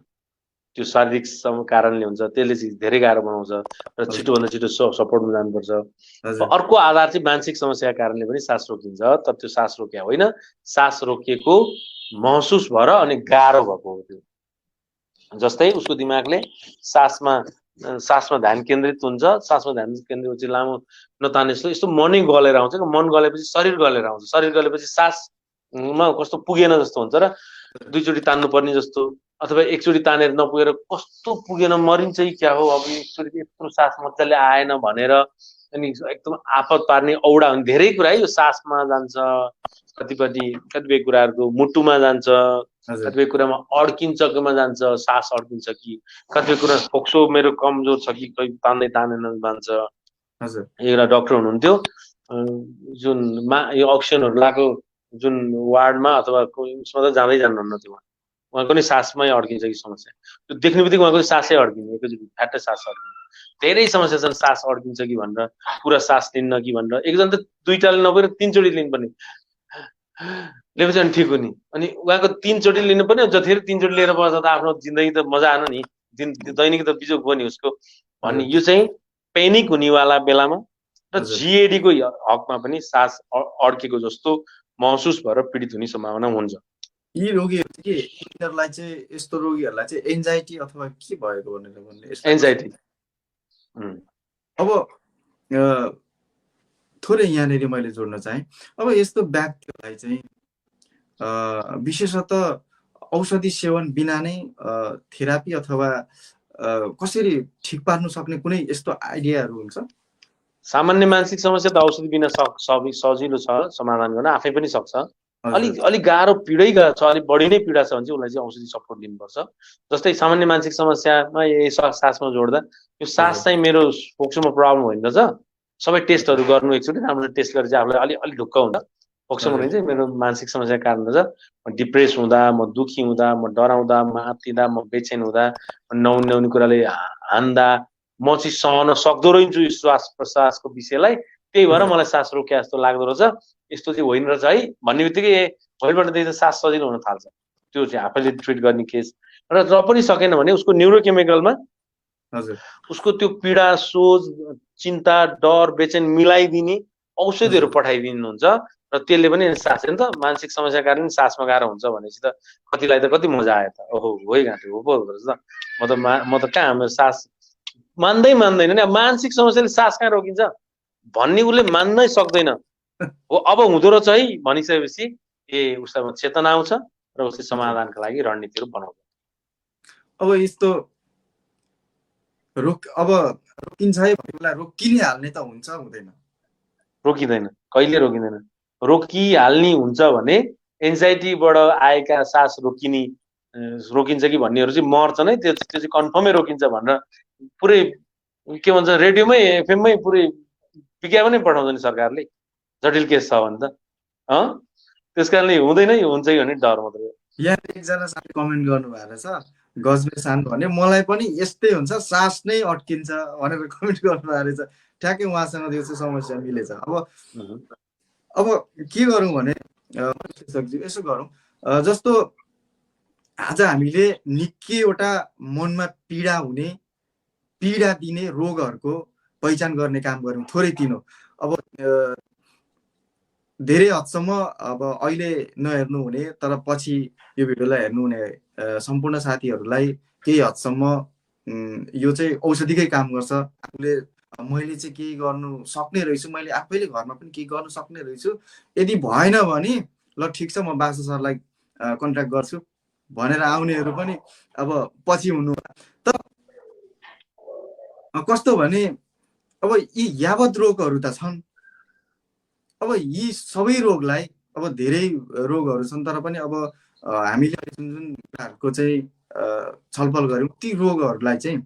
त्यो शारीरिक कारणले हुन्छ, त्यसले चाहिँ धेरै गाह्रो बनाउँछ र छिटोभन्दा छिटो सपोर्टमा जानुपर्छ। अर्को आधार चाहिँ मानसिक समस्याको कारणले पनि सास रोकिन्छ, तर त्यो सास रोकिया होइन, सास रोकिएको महसुस भएर अनि गाह्रो भएको हो त्यो। जस्तै उसको दिमागले सासमा ध्यान केन्द्रित हुन्छ, सासमा ध्यान केन्द्रित चाहिँ लामो नताने यस्तो मनै गलेर आउँछ, मन गलेपछि शरीर गलेर आउँछ, शरीर गलेपछि सासमा कस्तो पुगेन जस्तो हुन्छ र दुईचोटि तान्नु पर्ने जस्तो, अथवा एकचोटि तानेर नपुगेर कस्तो पुगेन मरिन्छ कि क्या हो, अब एकचोटि यत्रो सास मजाले आएन भनेर अनि एकदम आपत पार्ने औडा हुने धेरै कुरा है। यो सासमा जान्छ, कतिपय कुराहरूको मुटुमा जान्छ, कतिपय कुरामा अड्किन्छमा जान्छ, सास अड्किन्छ कि, कतिपय कुरा फोक्सो मेरो कमजोर छ कि कहीँ तान्दैन जान्छ। एउटा डक्टर हुनुहुन्थ्यो जुन यो अक्सिजनहरू लगाएको जुन वार्डमा अथवा उसमा त जाँदै जानुहुन्न थियो, उहाँको नि सासमै अड्किन्छ कि समस्या, त्यो देख्ने बित्तिकै उहाँको सासै अड्किने, एकैचोटि फ्याट्टै सास अड्किने, धेरै समस्या छन् सास अड्किन्छ कि भनेर, पुरा सास लिन्न कि भनेर। एकजना त दुईटाले नपुगेर 3 चोटि लिनुपर्ने, लिएपछि अनि ठिक हुने, अनि उहाँको 3 चोटि लिनुपर्ने, जतिखेर 3 चोटि लिएर बस्दा त आफ्नो जिन्दगी त मजा आएन नि, दैनिक त बिजोग भयो नि उसको भन्ने। यो चाहिँ पेनिक हुनेवाला बेलामा र जिएडी को हकमा पनि सास अड्केको जस्तो महसुस भएर पीडित हुने सम्भावना हुन्छ। यी रोगीहरु के यिनीहरुलाई चाहिँ यस्तो रोगीहरुलाई चाहिँ एन्जाइटी अथवा के भएको भनेर भन्ने एन्जाइटी। अब थोरै यहाँनेरि मैले जोड्न चाहे, अब यस्तो व्यक्तिहरुलाई चाहिँ विशेषतः औषधि सेवन बिना नै थेरापी अथवा कसरी ठिक पार्न सक्ने कुनै यस्तो आइडियाहरु हुन्छ? सामान्य मानसिक समस्या त औषधि बिना सजिलो छ समाधान गर्न, आफै पनि सक्छ। अलि गाह्रो पीडै छ, अलि बढी नै पीडा छ भने चाहिँ उसलाई चाहिँ औषधि सपोर्ट लिनुपर्छ। जस्तै सामान्य मानसिक समस्यामा सासमा जोड्दा, यो सास चाहिँ मेरो फोक्सोमा प्रब्लम होइन रहेछ, सबै टेस्टहरू गर्नु एकचोटि राम्रो टेस्ट गरेर चाहिँ आफूलाई अलि ढुक्क हुन्छ, फोक्सोमा चाहिँ मेरो मानसिक समस्याको कारण रहेछ, म डिप्रेस हुँदा, म दुखी हुँदा, म डराउँदा, म आत्तिँदा, म बेचैन हुँदा, नहुने कुराले हान्दा म चाहिँ सहन सक्दो रहेछु यो श्वास प्रश्वासको विषयलाई, त्यही भएर मलाई सास रोकिया जस्तो लाग्दो रहेछ, यस्तो चाहिँ होइन रहेछ है भन्ने बित्तिकै भोलिपल्ट देखि सास सजिलो हुन थाल्छ। त्यो चाहिँ आफैले ट्रिट गर्ने केस। र पनि सकेन भने उसको न्युरोकेमिकलमा उसको त्यो पीडा, सोच, चिन्ता, डर, बेचैन मिलाइदिने औषधिहरू पठाइदिनुहुन्छ र त्यसले पनि सास नि त मानसिक समस्या कारण सासमा गाह्रो हुन्छ भनेपछि त कतिलाई त कति मजा आयो त, ओहो होइ गाँठो हो पो रहेछ त, म त कहाँ हाम्रो सास मान्दैन नि, मानसिक समस्याले सास कहाँ रोकिन्छ भन्ने उसले मान्नै सक्दैन हो। अब हुँदो रहेछ है भनिसकेपछि उसमा चेतना आउँछ र उसले समाधानका लागि रणनीतिहरू बनाउँछ। अब यस्तो रोकिन्छ है भन्नेलाई रोकिने हाल्ने त हुन्छ हुँदैन? रोकिँदैन, कहिले रोकिँदैन। रोकिहाल्ने हुन्छ भने एन्जाइटीबाट आएका सास रोकिन्छ कि भन्नेहरू चाहिँ मर्छन् है, त्यो चाहिँ कन्फर्मै रोकिन्छ भनेर पुरै के भन्छ रेडियोमै एफएममै पुरै विज्ञापन नै पठाउँछ नि सरकारले, जटिल केस छ भने त। त्यस कारणले हुँदैन, यो हुन्छ कि भन्ने डर मात्रै हो। यहाँ एकजना साथी कमेन्ट गर्नु भएको रहेछ, गजबे सान भने मलाई पनि यस्तै हुन्छ, सास नै अड्किन्छ भनेर कमेन्ट गर्नु भएको रहेछ। ठ्याक्कै उहाँसँग त्यो चाहिँ समस्या मिलेछ। अब के गरौँ भने यसो गरौँ, जस्तो आज हामीले निकैवटा मनमा पीडा दिने रोगहरूको पहिचान गर्ने काम गरौँ, थोरै तिनो। अब धेरै हदसम्म अब अहिले नहेर्नु हुने तर पछि यो भिडियोलाई हेर्नु हुने सम्पूर्ण साथीहरूलाई केही हदसम्म यो चाहिँ औषधिकै काम गर्छ। आफूले मैले चाहिँ केही गर्नु सक्ने रहेछु, मैले आफैले घरमा पनि केही गर्नु सक्ने रहेछु, यदि भएन भने ल ठिक छ म बासु सरलाई कन्ट्याक्ट गर्छु भनेर आउनेहरू पनि अब पछि हुनु। तर कस्तो भने अब यी यावत रोगहरू त छन्, अब यी सबै रोगलाई, अब धेरै रोगहरू छन् तर पनि अब हामीले जुन कुराहरूको चाहिँ छलफल गऱ्यौँ ती रोगहरूलाई चाहिँ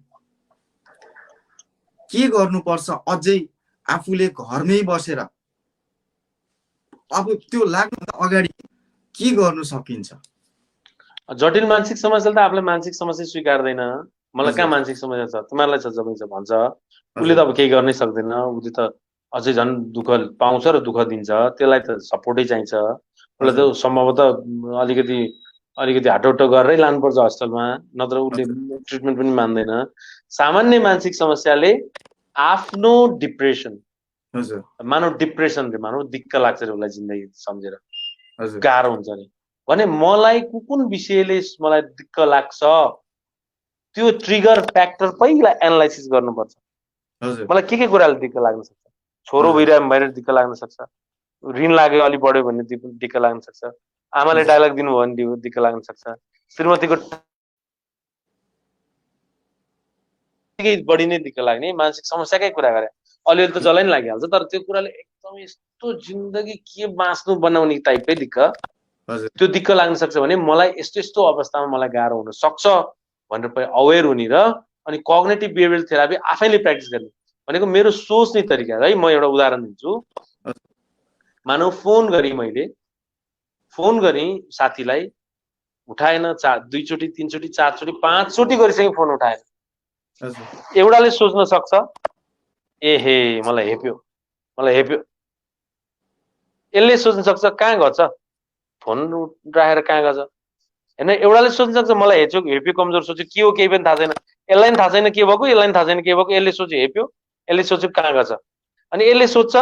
के गर्नुपर्छ, अझै आफूले घरमै बसेर अब त्यो लाग्नुभन्दा अगाडि के गर्नु सकिन्छ? जटिल मानसिक समस्याले त आफूलाई मानसिक समस्या स्वीकार्दैन, मलाई कहाँ मानसिक समस्या छ, तिमीहरूलाई छ जमै छ भन्छ, उसले त अब केही गर्नै सक्दैन, उसले त अझै झन् दुःख पाउँछ र दुःख दिन्छ, त्यसलाई त सपोर्टै चाहिन्छ। उसलाई त सम्भवतः अलिकति अलिकति हाटोटो गरेरै लानुपर्छ हस्पिटलमा, नत्र उसले ट्रिटमेन्ट पनि मान्दैन। सामान्य मानसिक समस्याले आफ्नो डिप्रेसन, मानव डिप्रेसन रे, मानव दिक्क लाग्छ रे उसलाई जिन्दगी सम्झेर, गाह्रो हुन्छ रे भने मलाई कुन विषयले मलाई दिक्क लाग्छ त्यो ट्रिगर फ्याक्टर पहिला एनालाइसिस गर्नुपर्छ। मलाई के कुराले दिक्क लाग्न सक्छ? छोरो भइरहेको भएर दिक्क लाग्न सक्छ, ऋण लाग्यो अलि बढ्यो भने दिक्क लाग्न सक्छ, आमाले डायलग दिनुभयो भने दिक्क लाग्न सक्छ, श्रीमतीको बढी नै दिक्क लाग्ने, मानसिक समस्याकै कुरा गरे अलिअलि त जसलाई नि लागिहाल्छ। तर त्यो कुराले एकदम यस्तो जिन्दगी के बाँच्नु बनाउने टाइपकै दिक्क, त्यो दिक्क लाग्न सक्छ भने मलाई यस्तो यस्तो अवस्थामा मलाई गाह्रो हुन सक्छ भनेर पनि अवेर हुने र अनि कग्निटिभ बिहेभियरल थेरापी आफैले प्र्याक्टिस गर्ने भनेको मेरो सोच्ने तरिका है। म एउटा उदाहरण दिन्छु। मानौ मैले फोन गरेँ साथीलाई, उठाएन, 2 चोटि 3 चोटि 4 चोटि 5 चोटि गरिसके फोन उठाएन। एउटाले सोच्न सक्छ ए हे मलाई हेप्यो। यसले सोच्न सक्छ कहाँ गर्छ फोन राखेर कहाँ गर्छ हैन। एउटाले सोच्न सक्छ मलाई हेप्यो कमजोर सोच्यो, के हो केही पनि थाहा छैन, यसलाई पनि थाहा छैन के भएको, यसलाई पनि थाहा छैन के भएको, यसले सोच्यो हेप्यो, यसले सोच्यो कहाँ गर्छ, अनि यसले सोच्छ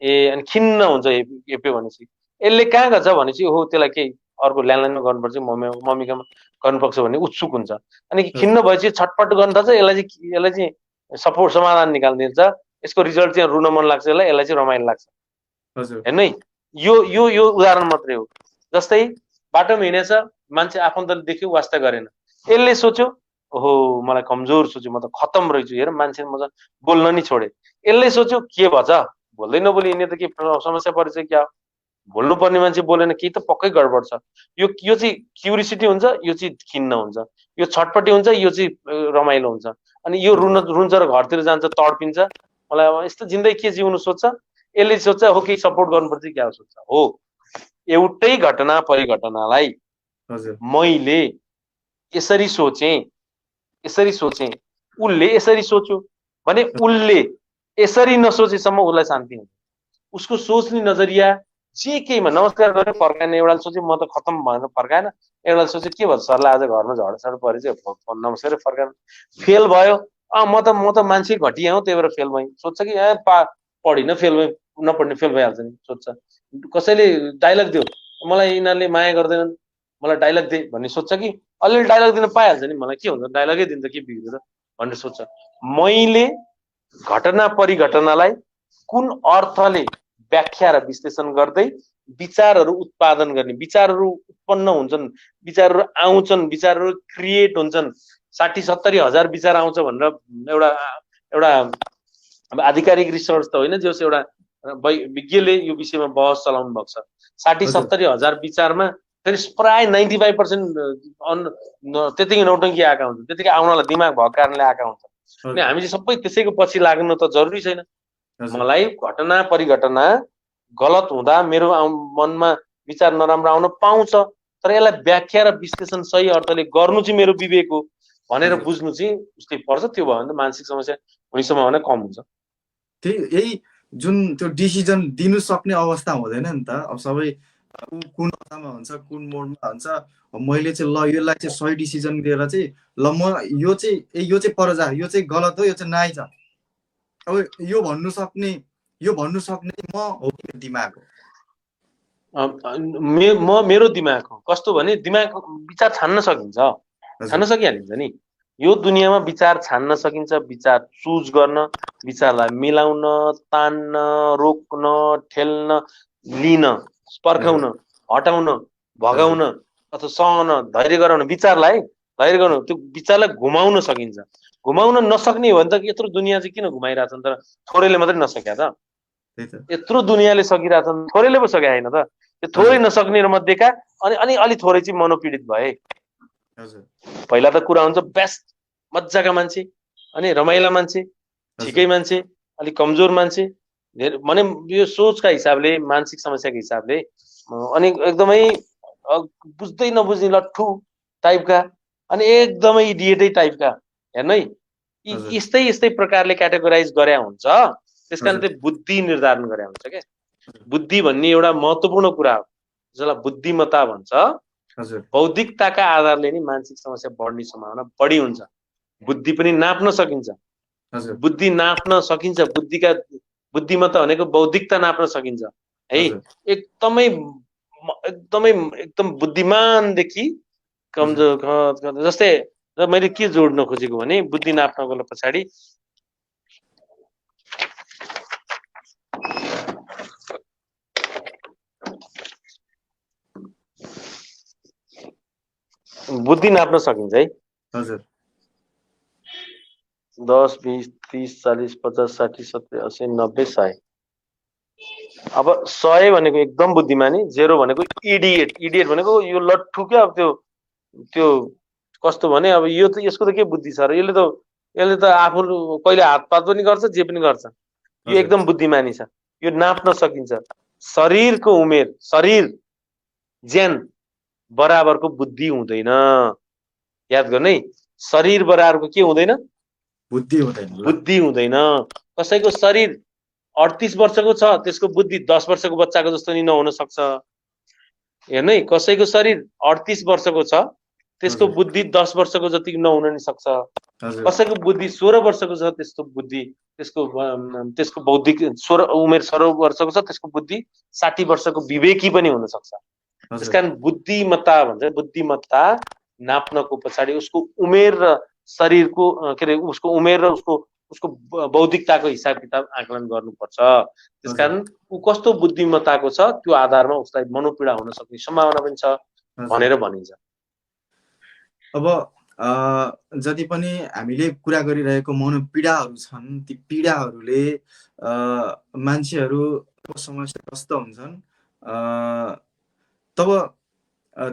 ए अनि खिन्न हुन्छ हेप्यो भनेपछि। यसले कहाँ गर्छ भनेपछि हो त्यसलाई केही अर्को ल्यान्डलाइनमा गर्नुपर्छ, मम्मीकोमा गर्नुपर्छ भन्ने उत्सुक हुन्छ। अनि खिन्न भएपछि छटपट गर्न थाल्छ, यसलाई चाहिँ सपोर्ट समाधान निकाल्दिन्छ, यसको रिजल्ट चाहिँ रुन मन लाग्छ, यसलाई चाहिँ रमाइलो लाग्छ हैन। यो उदाहरण मात्रै हो। जस्तै बाटोमा हिँडेछ मान्छे आफन्तले देख्यो वास्ता गरेन, यसले सोच्यो ओहो मलाई कमजोर सोच्यो, म त खतम रहेछु, हेर मान्छे म त बोल्न नि छोडे। यसले सोच्यो के भन्छ बोल्दै नबोली हिँड्ने त के समस्या परेछ क्या, बोल्नु पर्ने मान्छे बोलेन, केही त पक्कै गडबड छ। यो चाहिँ क्युरियोसिटी हुन्छ, यो चाहिँ खिन्न हुन्छ, यो छटपटी हुन्छ, यो चाहिँ रमाइलो हुन्छ। अनि यो रुन्छ र घरतिर जान्छ, तडपिन्छ, मलाई अब यस्तो जिन्दगी के जिउनु सोच्छ। यसले सोच्छ हो केही सपोर्ट गर्नुपर्छ क्या सोच्छ। हो एउटै घटना परिघटनालाई मैले यसरी सोचे, उसले यसरी सोच्यो भने उसले यसरी नसोचेसम्म उसलाई शान्ति हुन्छ। उसको सोच्ने नजरिया जे केहीमा नमस्कार गरेर फर्काएन, एउटाले सोच्यो म त खतम भनेर फर्काएन, एउटाले सोच्यो के भन्छ सरलाई आज घरमा झडसाड परेछ नमस्कार फर्काएन, फेल भयो, म त मान्छे घटिया हौ त्यही भएर फेल भएँ सोच्छ कि पढिन फेल भएँ, नपढ्ने फेल भइहाल्छ नि सोच्छ। कसैले डायलग दियो मलाई यिनीहरूले माया गर्दैनन् मलाई डायलग दे भन्ने सोच्छ कि अलिअलि डायलग दिन पाइहाल्छ नि, मलाई के हुन्छ डायलगै दिन्छ के बिग्रियो र भनेर सोच्छ। मैले घटना परिघटनालाई कुन अर्थले व्याख्या र विश्लेषण गर्दै विचारहरू उत्पादन गर्ने, विचारहरू उत्पन्न हुन्छन्, विचारहरू आउँछन्, विचारहरू क्रिएट हुन्छन्। 60-70 हजार विचार आउँछ भनेर एउटा अब आधिकारिक रिसर्च त होइन, जस एउटा विज्ञले यो विषयमा बहस चलाउनु भएको छ। 60-70 हजार विचारमा फेरि प्राय 95% त्यतिकै नौटङ्की आएका हुन्छन्, त्यतिकै आउनलाई दिमाग भएको कारणले आएका हुन्छन्। अनि हामी चाहिँ सबै त्यसैको पछि लाग्नु त जरुरी छैन। मलाई घटना परिघटना गलत हुँदा मेरो मनमा विचार नराम्रो आउन पाउँछ, तर यसलाई व्याख्या र विश्लेषण सही अर्थले गर्नु चाहिँ मेरो विवेक हो भनेर बुझ्नु चाहिँ उसले पर्छ। त्यो भयो भने त मानसिक समस्या हुने सम्भावना कम हुन्छ। यही जुन त्यो डिसिजन दिनु सक्ने अवस्था हुँदैन नि त। अब सबै कुन अवस्थामा हुन्छ, कुन मोडमा हुन्छ, मैले चाहिँ ल यसलाई चाहिँ सही डिसिजन दिएर चाहिँ ल म यो चाहिँ पर जा, यो चाहिँ गलत हो, यो चाहिँ नआइज, अब यो भन्नु सक्ने म हो कि दिमाग हो? मेरो दिमाग हो। कस्तो भने दिमाग विचार छान्न सकिन्छ, छान्न सकिहालिन्छ नि। यो दुनियाँमा विचार छान्न सकिन्छ, विचार चुज गर्न, विचारलाई मिलाउन, तान्न, रोक्न, ठेल्न, लिन, पर्खाउन, हटाउन, भगाउन अथवा सहन, धैर्य गराउन, विचारलाई धैर्य गर्नु, त्यो विचारलाई घुमाउन सकिन्छ। घुमाउन नसक्ने हो भने त यत्रो दुनियाँ चाहिँ किन घुमाइरहेछन् त? थोरैले मात्रै नसक्या त? यत्रो दुनियाँले सकिरहेछन्, थोरैले पो सके होइन त? त्यो थोरै नसक्ने मध्येका अनि अलि थोरै चाहिँ मनोपीडित भए। पहिला त कुरा हुन्छ बेस्ट मजाका मान्छे, अनि रमाइला मान्छे, ठिकै मान्छे, अलिक कमजोर मान्छे, भने यो सोचका हिसाबले, मानसिक समस्याको हिसाबले, अनि एकदमै बुझ्दै नबुझ्ने लट्ठु टाइपका, अनि एकदमै इडिएटै टाइपका, हेर्नु है, यस्तै प्रकारले क्याटेगोराइज गरे हुन्छ। त्यस कारण चाहिँ बुद्धि निर्धारण गरे हुन्छ क्या। बुद्धि भन्ने एउटा महत्त्वपूर्ण कुरा हो, जसलाई बुद्धिमत्ता भन्छ। हजुर बौद्धिकताका आधारले नि मानसिक समस्या बढ्ने सम्भावना बढी हुन्छ। बुद्धि पनि नाप्न सकिन्छ, हजुर बुद्धि नाप्न सकिन्छ, बुद्धिमत्ता भनेको बौद्धिकता नाप्न सकिन्छ है। हजुर एकदमै एकदम बुद्धिमानदेखि कमजोर, जस्तै मैले के जोड्न खोजेको भने बुद्धि नाप्नको पछाडि बुद्धि नाप्न सकिन्छ है। हजुर 10, 20, 30, 40, 50, 60, 70, 80, 90, 100। अब 100 भनेको एकदम बुद्धिमानी, 0 भनेको इडियट। इडियट भनेको यो लट्ठु क्या। अब त्यो कस्तो भने अब यो त यसको त के बुद्धि छ र, यसले त आफू कहिले हातपात पनि गर्छ, जे पनि गर्छ। यो एकदम बुद्धिमानी छ, यो नाप्न सकिन्छ। शरीरको उमेर, शरीर ज्यान बराबरको बुद्धि हुँदैन, याद गर्नु है। शरीर बराबरको के हुँदैन? बुद्धि हुँदैन। बुद्धि हुँदैन। कसैको शरीर 38 वर्षको छ, त्यसको बुद्धि 10 वर्षको बच्चाको जस्तो नि नहुन सक्छ। हेर्नु है, कसैको शरीर 38 वर्षको छ, त्यसको बुद्धि 10 वर्षको जति नहुन नि सक्छ। कसैको बुद्धि 16 वर्षको छ, त्यसको बौद्धिक उमेर 16 वर्षको छ, त्यसको बुद्धि 60 वर्षको विवेकी पनि हुन सक्छ। त्यसकारण बुद्धिमत्ता भन्छ, बुद्धिमत्ता नाप्नको पछाडि उसको उमेर र शरीरको के अरे उसको उमेर र उसको बौद्धिकताको हिसाब किताब आकलन गर्नुपर्छ। त्यसकारण ऊ कस्तो बुद्धिमत्ताको छ त्यो आधारमा उसलाई मनोपीडा हुन सक्ने सम्भावना पनि छ भनेर भनिन्छ। अब जति पनि हामीले कुरा गरिरहेको मनोपीडाहरू छन्, ती पीडाहरूले मान्छेहरूको समस्याग्रस्त हुन्छन्, तब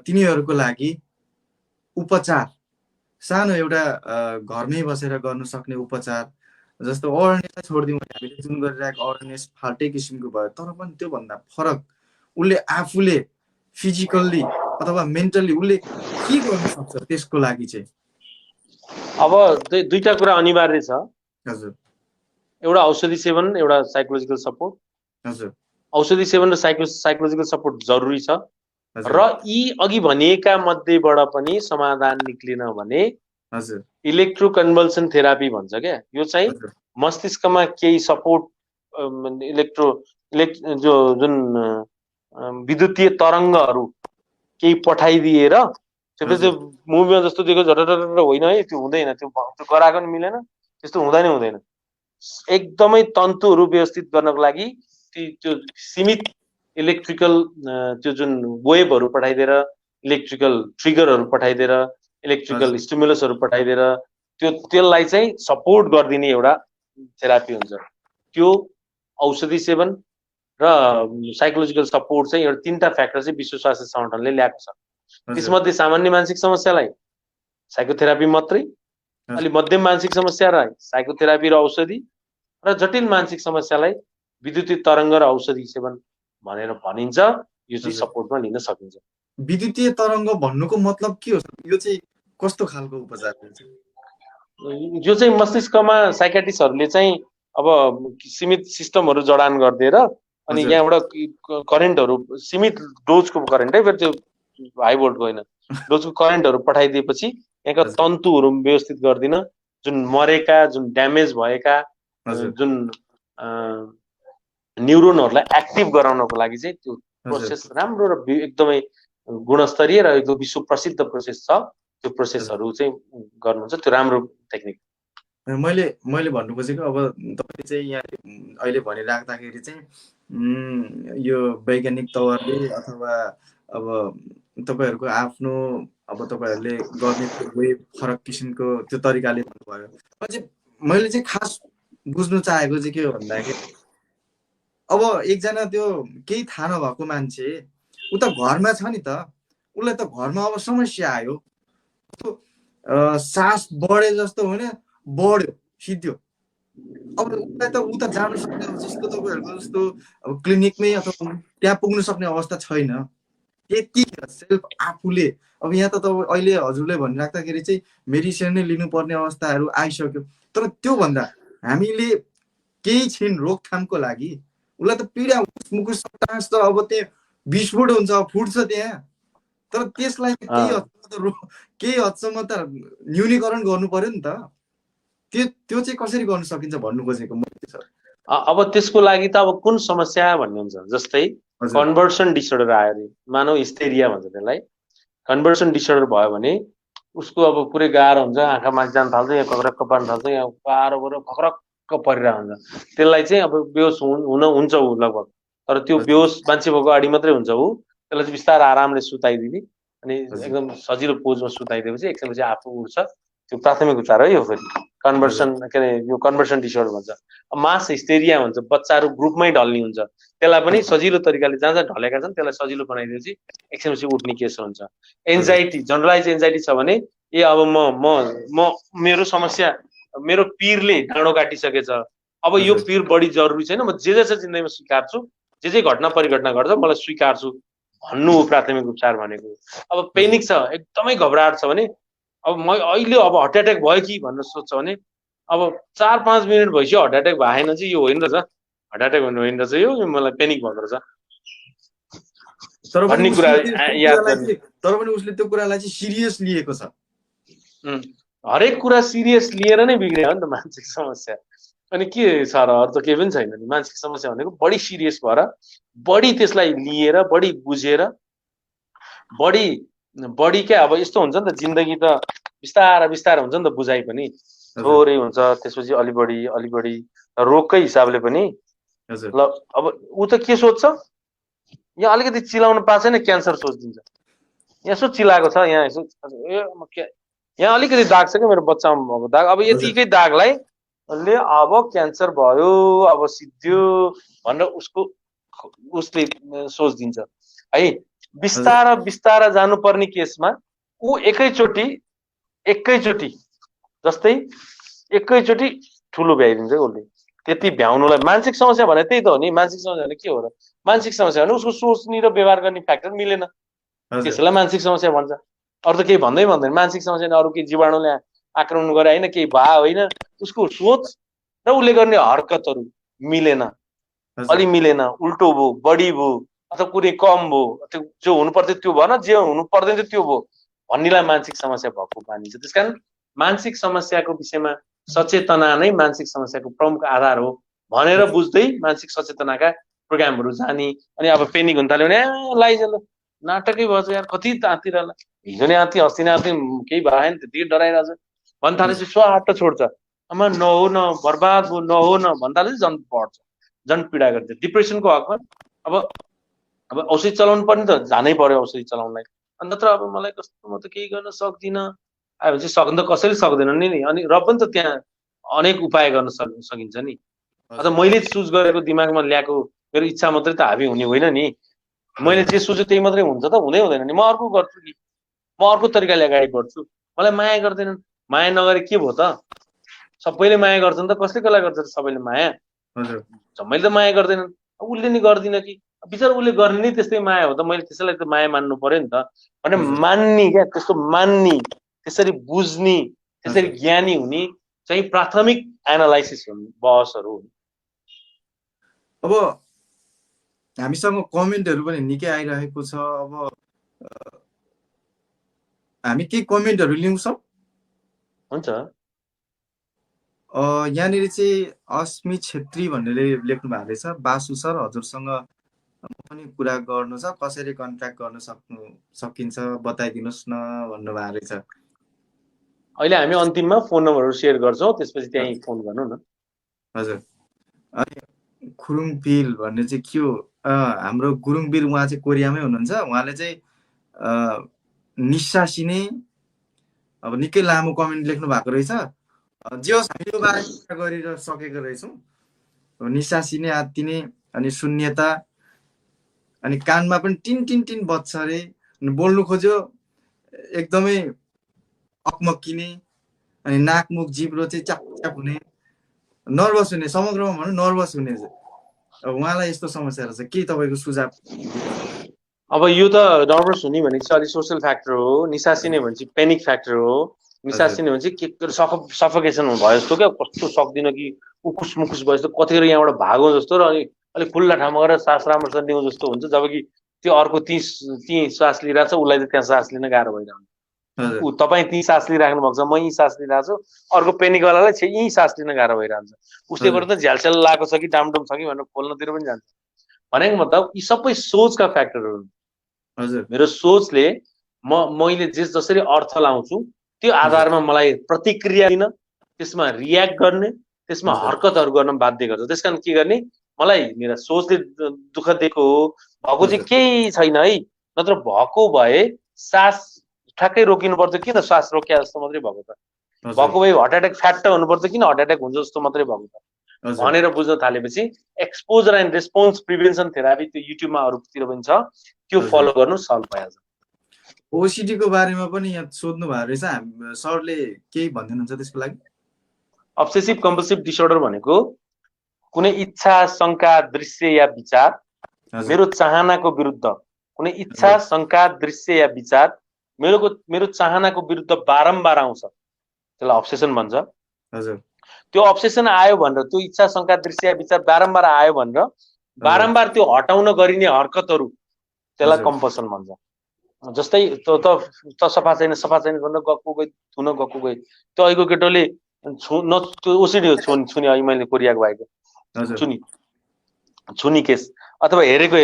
तिनीहरूको लागि उपचार, सानो एउटा घरमै बसेर गर्न सक्ने उपचार, जस्तो अवेरनेसलाई छोडिदिउँ, हामीले जुन गरिरहेको अवेरनेस फाल्टै किसिमको भयो, तर पनि त्योभन्दा फरक उसले आफूले फिजिकल्ली अथवा मेन्टल्ली उसले के गर्न सक्छ त्यसको लागि चाहिँ? अब दुईटा कुरा अनिवार्य छ। हजुर, एउटा औषधि सेवन, एउटा साइकोलोजिकल सपोर्ट। हजुर, औषधि सेवन र साइकोलोजिकल सपोर्ट जरुरी छ र यी अघि भनिएका मध्येबाट पनि समाधान निक्लिन भने हजुर इलेक्ट्रोकन्भल्सन थेरापी भन्छ क्या। यो चाहिँ मस्तिष्कमा केही सपोर्ट जुन विद्युतीय तरङ्गहरू केही पठाइदिएर, त्यो मुभीमा जस्तो दिएको झटटट होइन है, त्यो हुँदैन, त्यो गराएको नि मिलेन, त्यस्तो हुँदैन। एकदमै तन्तुहरू व्यवस्थित गर्नको लागि त्यो सीमित इलेक्ट्रिकल त्यो जुन वेभहरू पठाइदिएर, इलेक्ट्रिकल ट्रिगरहरू पठाइदिएर, इलेक्ट्रिकल स्टिमुलसहरू पठाइदिएर त्यसलाई चाहिँ सपोर्ट गरिदिने एउटा थेरापी हुन्छ। त्यो औषधि सेवन र साइकोलोजिकल सपोर्ट चाहिँ एउटा तीनटा फ्याक्टर चाहिँ विश्व स्वास्थ्य सङ्गठनले ल्याएको छ। त्यसमध्ये सामान्य मानसिक समस्यालाई साइकोथेरापी मात्रै, अलि मध्यम मानसिक समस्यालाई साइकोथेरापी र औषधि, र जटिल मानसिक समस्यालाई विद्युतीय तरङ्ग र औषधि सेवन भनेर भनिन्छ। यो चाहिँ सपोर्टमा लिन सकिन्छ। विद्युतीय तरङ्ग भन्नुको मतलब के हो? यो चाहिँ कस्तो खालको उपचार हुन्छ? यो चाहिँ मस्तिष्कमा साइकाट्रिस्टहरूले चाहिँ अब सीमित सिस्टमहरू जडान गरिदिएर अनि यहाँबाट करेन्टहरू, सीमित डोजको करेन्ट है, फेरि त्यो हाई भोल्टको होइन, डोजको करेन्टहरू पठाइदिएपछि यहाँका तन्तुहरू व्यवस्थित गरिदिन, जुन मरेका, जुन ड्यामेज भएका जुन न्युरोनहरूलाई एक्टिभ गराउनको लागि चाहिँ त्यो प्रोसेस राम्रो र एकदमै गुणस्तरीय र एकदम विश्व प्रसिद्ध प्रोसेस छ। त्यो प्रोसेसहरू चाहिँ गर्नुहुन्छ, त्यो राम्रो टेक्निक। मैले भन्नु खोजेको, अब तपाईँले चाहिँ यहाँ अहिले भनिराख्दाखेरि चाहिँ यो वैज्ञानिक तवरले अथवा अब तपाईँहरूको आफ्नो अब तपाईँहरूले गर्ने वे फरक किसिमको त्यो तरिकाले भन्नुभयो। मैले चाहिँ खास बुझ्नु चाहेको चाहिँ के हो भन्दाखेरि, अब एकजना त्यो केही थाहा नभएको मान्छे ऊ त घरमा छ नि त, उसलाई त घरमा अब समस्या आयो, सास बढे जस्तो होइन, बढ्यो सिद्धो, अब उसलाई त ऊ त जानु सक्ने जस्तो तपाईँहरूको जस्तो अब क्लिनिकमै अथवा त्यहाँ पुग्नु सक्ने अवस्था छैन। त्यतिखेर सेल्फ आफूले, अब यहाँ त अहिले हजुरले भनिराख्दाखेरि चाहिँ मेडिसिन नै लिनुपर्ने अवस्थाहरू आइसक्यो, तर त्योभन्दा हामीले केही छिन रोकथामको लागि उसलाई त पीडा मुखुस टाँस त अब त्यहाँ विस्फोट हुन्छ, फुट्छ त्यहाँ, तर त्यसलाई केही हदसम्म त न्यूनीकरण गर्नु पर्यो नि त। त्यो चाहिँ कसरी गर्न सकिन्छ भन्नु खोजेको मैले सर। अब त्यसको लागि त अब कुन समस्या भन्ने हुन्छ, जस्तै कन्भर्सन डिसअर्डर आयो अरे, मानव हिस्टेरिया भन्छ त्यसलाई। कन्भर्सन डिसअर्डर भयो भने उसको अब पुरै गाह्रो हुन्छ, आँखा माथि जान थाल्छ, यहाँ खक्रक्क पार्न थाल्छ, यहाँ पारो गएर खक्रक्क परिरहेको हुन्छ। त्यसलाई चाहिँ अब बेहोस हुन्छ ऊ लगभग, तर त्यो बेहोस मान्छे भएको अगाडि मात्रै हुन्छ ऊ। त्यसलाई चाहिँ बिस्तारै आरामले सुताइदिने अनि एकदम सजिलो पोजमा सुताइदिएपछि एकछिनपछि आफू उठ्छ। त्यो प्राथमिक उपचार हो यो। फेरि कन्भर्सन के अरे यो कन्भर्सन डिसअर्डर भन्छ। मास हिस्टेरिया भन्छ, बच्चाहरू ग्रुपमै ढल्ने हुन्छ, त्यसलाई पनि सजिलो तरिकाले जहाँ जहाँ ढलेका छन् त्यसलाई सजिलो बनाइदिएपछि एकछिनपछि उठ्ने केस हुन्छ। एन्जाइटी, जनरलाइज एन्जाइटी छ भने ए अब म मेरो समस्या, मेरो पिरले डाँडो काटिसकेछ, अब यो पिर बढी जरुरी छैन, म जे छ जिन्दगीमा स्वीकार्छु, जे घटना परिघटना गर्छ मलाई स्वीकार्छु भन्नु हो प्राथमिक उपचार भनेको। अब पेनिक छ, एकदमै घबराहट छ भने अब म अहिले अब हार्ट एट्याक भयो कि भनेर सोध्छ भने अब 4-5 मिनट भइसक्यो हार्ट एट्याक भएन चाहिँ यो होइन रहेछ, हार्ट एट्याक भन्नु होइन रहेछ, यो मलाई पेनिक भन्दो रहेछ। तर पनि उसले त्यो कुरालाई चाहिँ सिरियस लिएको छ। हरेक कुरा सिरियस लिएर नै बिग्रियो नि त मानसिक समस्या। अनि के छ र, अरू त केही पनि छैन नि। मानसिक समस्या भनेको बढी सिरियस भएर, बढी त्यसलाई लिएर, बढी बुझेर, बढी क्या अब यस्तो हुन्छ नि त, जिन्दगी त बिस्तारै बिस्तारै हुन्छ नि त, बुझाइ पनि थोरै हुन्छ, त्यसपछि अलि बढी रोगकै हिसाबले पनि। ल अब ऊ त के सोध्छ, यहाँ अलिकति चिलाउनु पाएको छैन क्यान्सर सोचिदिन्छ, यसो चिलाएको छ यहाँ, यसो यहाँ अलिकति दाग छ क्या मेरो बच्चामा भएको दाग, अब यतिकै दागलाई अब क्यान्सर भयो, अब सिद्धियो भनेर उसले सोचिदिन्छ है। बिस्तारा जानुपर्ने केसमा ऊ एकैचोटि जस्तै एकैचोटि ठुलो भ्याइदिन्छ उसले। त्यति भ्याउनुलाई मानसिक समस्या भने त्यही त हो नि। मानसिक समस्या भने के हो र, मानसिक समस्या भने उसको सोच्ने र व्यवहार गर्ने फ्याक्टर मिलेन, त्यसैलाई मानसिक समस्या भन्छ। अरू त केही भन्दैन। मानसिक समस्या अरू केही जीवाणुले आक्रमण गरे होइन, केही भए होइन, उसको सोच र उसले गर्ने हरकतहरू मिलेन, अलि मिलेन, उल्टो भयो, बढी भयो, अथवा कुनै कम भयो, जो हुनु पर्थ्यो त्यो भएन, जे हुनु पर्दैन थियो त्यो भयो भन्नेलाई मानसिक समस्या भएको मानिन्छ। त्यसकारण मानसिक समस्याको विषयमा सचेतना नै मानसिक समस्याको प्रमुख आधार हो भनेर बुझ्दै मानसिक सचेतनाका प्रोग्रामहरू जाने। अनि अब पेनिक हुन थाल्यो भने लाइजल नाटकै भएछ यार, कति आँतिरहला, हिजो नै आँति, अस्ति नै आँति, केही भएन, त्यतिकै डराइरहेछ भन्न थालेपछि स्वाट छोड्छ, आमा नहो न, बर्बाद भयो, नहो न भन्न थालेपछि झन् बढ्छ, झन् पीडा गर्छ। डिप्रेसनको हकमा अब औषधि चलाउनु पर्ने त जानै पर्यो औषधि चलाउनलाई, अन्त नत्र अब मलाई कस्तो, म त केही गर्न सक्दिनँ आयो भने चाहिँ सक्नु त कसैले सक्दैनन् नि। अनि र पनि त त्यहाँ अनेक उपाय गर्न सकिन्छ नि। अझ मैले चुज गरेको दिमागमा ल्याएको मेरो इच्छा मात्रै त हाबी हुने होइन नि। मैले जे सोच्छु त्यही मात्रै हुन्छ त, हुँदैन नि। म अर्को गर्छु नि, म अर्को तरिकाले अगाडि बढ्छु। मलाई माया गर्दैनन्, माया नगरे के भयो त? सबैले माया गर्छन् त, कसले कसलाई गर्छ सबैले माया? सबैले त माया गर्दैनन्, उसले नि गर्दिन कि बिचारा, उसले गर्ने नै त्यस्तै माया हो त, मैले त्यसैलाई त माया मान्नु पर्यो नि त भने मान्ने क्या। त्यस्तो मान्ने, त्यसरी बुझ्ने, त्यसरी ज्ञानी हुने चाहिँ प्राथमिक एनालाइसिस हुन्, बहसहरू हुन्। अब हामीसँग कमेन्टहरू पनि निकै आइरहेको छ। अब हामी केही कमेन्टहरू ल्याउँछौँ। हुन्छ। यहाँनिर चाहिँ अस्मी छेत्री भन्नेले लेख्नु भएको रहेछ, बासु सर हजुरसँग पनि कुरा गर्नु छ, कसरी कन्ट्याक्ट गर्न सकिन्छ बताइदिनुहोस् न भन्नुभएको रहेछ। अहिले हामी अन्तिममा फोन नम्बरहरू सेयर गर्छौँ, त्यसपछि त्यहीँ फोन गर्नु न। हजुर। अनि खुरुङबिल भन्ने चाहिँ के हो? हाम्रो गुरुङबिल उहाँ चाहिँ कोरियामै हुनुहुन्छ। उहाँले चाहिँ निस्सासिने, अब निकै लामो कमेन्ट लेख्नु भएको रहेछ। जे होस् हामी यो बारेमा कुरा गरेर सकेको रहेछौँ। निस्सासिने, आत्तिने, अनि शून्यता, अनि कानमा पनि टिन टिन टिन बज्छ अरे, बोल्नु खोज्यो एकदमै अकमक्किने, अनि नाक मुख जिब्रो चाहिँ च्याप च्याप हुने, नर्भस हुने, समग्रमा भनौँ नर्भस हुने। अब उहाँलाई यस्तो समस्या रहेछ, के तपाईँको सुझाव? अब यो त नर्भस हुने भनेको चाहिँ अलिक सोसियल फ्याक्टर हो, निसासिने भने चाहिँ पेनिक फ्याक्टर हो। निसासिने भने चाहिँ के सफोकेसन भयो जस्तो क्या, कस्तो सक्दिनँ कि उकुस मुकुस भयो जस्तो, कतिखेर यहाँबाट भागौँ जस्तो, र अलिक खुल्ला ठाउँमा गएर सास राम्रोसँग लिउँ जस्तो हुन्छ। जबकि त्यो अर्को ती श्वास लिइरहेछ, उसलाई चाहिँ त्यहाँ सास लिन गाह्रो भइरहन्छ। ऊ तपाईँ ती सास लिइराख्नु भएको छ, म यहीँ सास लिइरहेको छु, अर्को पेनिकवालालाई यहीँ सास लिन गाह्रो भइरहन्छ। उसले गर्दा झ्यालस्याल लागेको छ कि डामडुम छ कि भनेर खोल्नतिर पनि जान्छ। भनेको मतलब यी सबै सोचका फ्याक्टरहरू हुन्। मेरो सोचले मैले जसरी अर्थ लाउँछु त्यो आधारमा मलाई प्रतिक्रिया दिन, त्यसमा रियाक्ट गर्ने, त्यसमा हरकतहरू गर्न बाध्य गर्छ। त्यसकारण के गर्ने, मलाई मेरा सोचले दुःख दिएको हो, भएको चाहिँ केही छैन है, नत्र भएको भए सास ठ्याक्कै रोकिनु पर्थ्यो, किन श्वास रोकिया जस्तो मात्रै भएको त, भएको भए हार्ट एट्याक फ्याट हुनु पर्थ्यो, किन हार्ट एट्याक हुन्छ जस्तो मात्रै भएको त भनेर बुझ्न थालेपछि exposure and response prevention therapy त्यो युट्युबमा अरूतिर पनि छ, त्यो फलो गर्नु सल्भ भइहाल्छ। ओसिडी को बारेमा पनि यहाँ सोध्नु भएको रहेछ, सरले केही भनिदिनुहुन्छ त्यसको लागि? अब्सेसिभ कम्पल्सिभ डिसअर्डर भनेको कुनै इच्छा, शंका, दृश्य या विचार मेरो चाहनाको विरुद्ध, कुनै इच्छा, शंका, दृश्य या विचार मेरो चाहनाको विरुद्ध बारम्बार आउँछ, त्यसलाई अब्सेसन भन्छ। हजुर, त्यो अब्सेसन आयो भनेर, त्यो इच्छा, शंका, दृश्य या विचार बारम्बार आयो भनेर बारम्बार त्यो हटाउन गरिने हरकतहरू, त्यसलाई कम्पल्सन भन्छ। जस्तै त सफा छैन भनेर गएको गई थुन गएको गई, त्यो अहिलेको केटोले त्यो ओसिडी हो, छुनी अहिले मैले कोरियाको भएको छुनी केस, अथवा हेरेको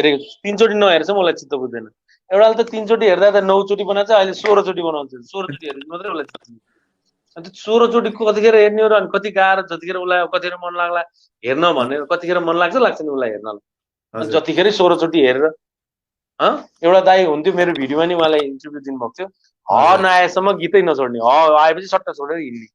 3 चोटि नहेरेर चाहिँ मलाई चित्त बुझ्दैन। एउटाले त 3 चोटि हेर्दा त 9 चोटि बनाउँछ, अहिले 16 चोटि बनाउँछ, 16 चोटि हेरेर मात्रै उसलाई चित्त बुझ्छ। अन्त 16 चोटि कतिखेर हेर्ने हो र, अनि कति गाह्रो, जतिखेर उसलाई कतिखेर मन लाग्ला हेर्न भनेर, कतिखेर मन लाग्छ नि उसलाई हेर्नलाई, अनि जतिखेरै 16 चोटि हेरेर। एउटा दाई हुन्थ्यो मेरो भिडियोमा नि, उहाँलाई इन्टरभ्यू दिनुभएको थियो, नआएसम्म गीतै नछोड्ने, आएपछि सट्टा छोडेर हिँड्ने,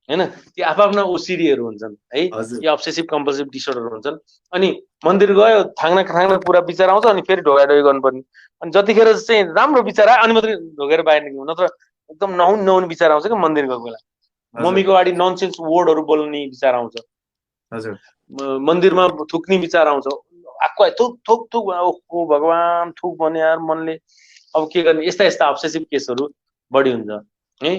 होइन? त्यो आफ्ना ओसिडीहरू हुन्छन् है, यो अब्सेसिभ कम्पल्सिभ डिसअर्डर हुन्छन्। अनि मन्दिर गयो, थाङ्ना पुरा विचार आउँछ, अनि फेरि ढोकाढोकी गर्नुपर्ने, अनि जतिखेर चाहिँ राम्रो विचार आयो अनि मात्रै ढोकेर बाहिर निक्ल्नु, नत्र एकदम नहुने विचार आउँछ क्या मन्दिर गएको बेला। मम्मीको अगाडि ननसेन्स वर्डहरू बोल्ने विचार आउँछ, मन्दिरमा थुक्ने विचार आउँछ, थुक ओ भगवान थुक भने यार मनले, अब के गर्ने, यस्ता अब्सेसिभ केसहरू बढी हुन्छ है।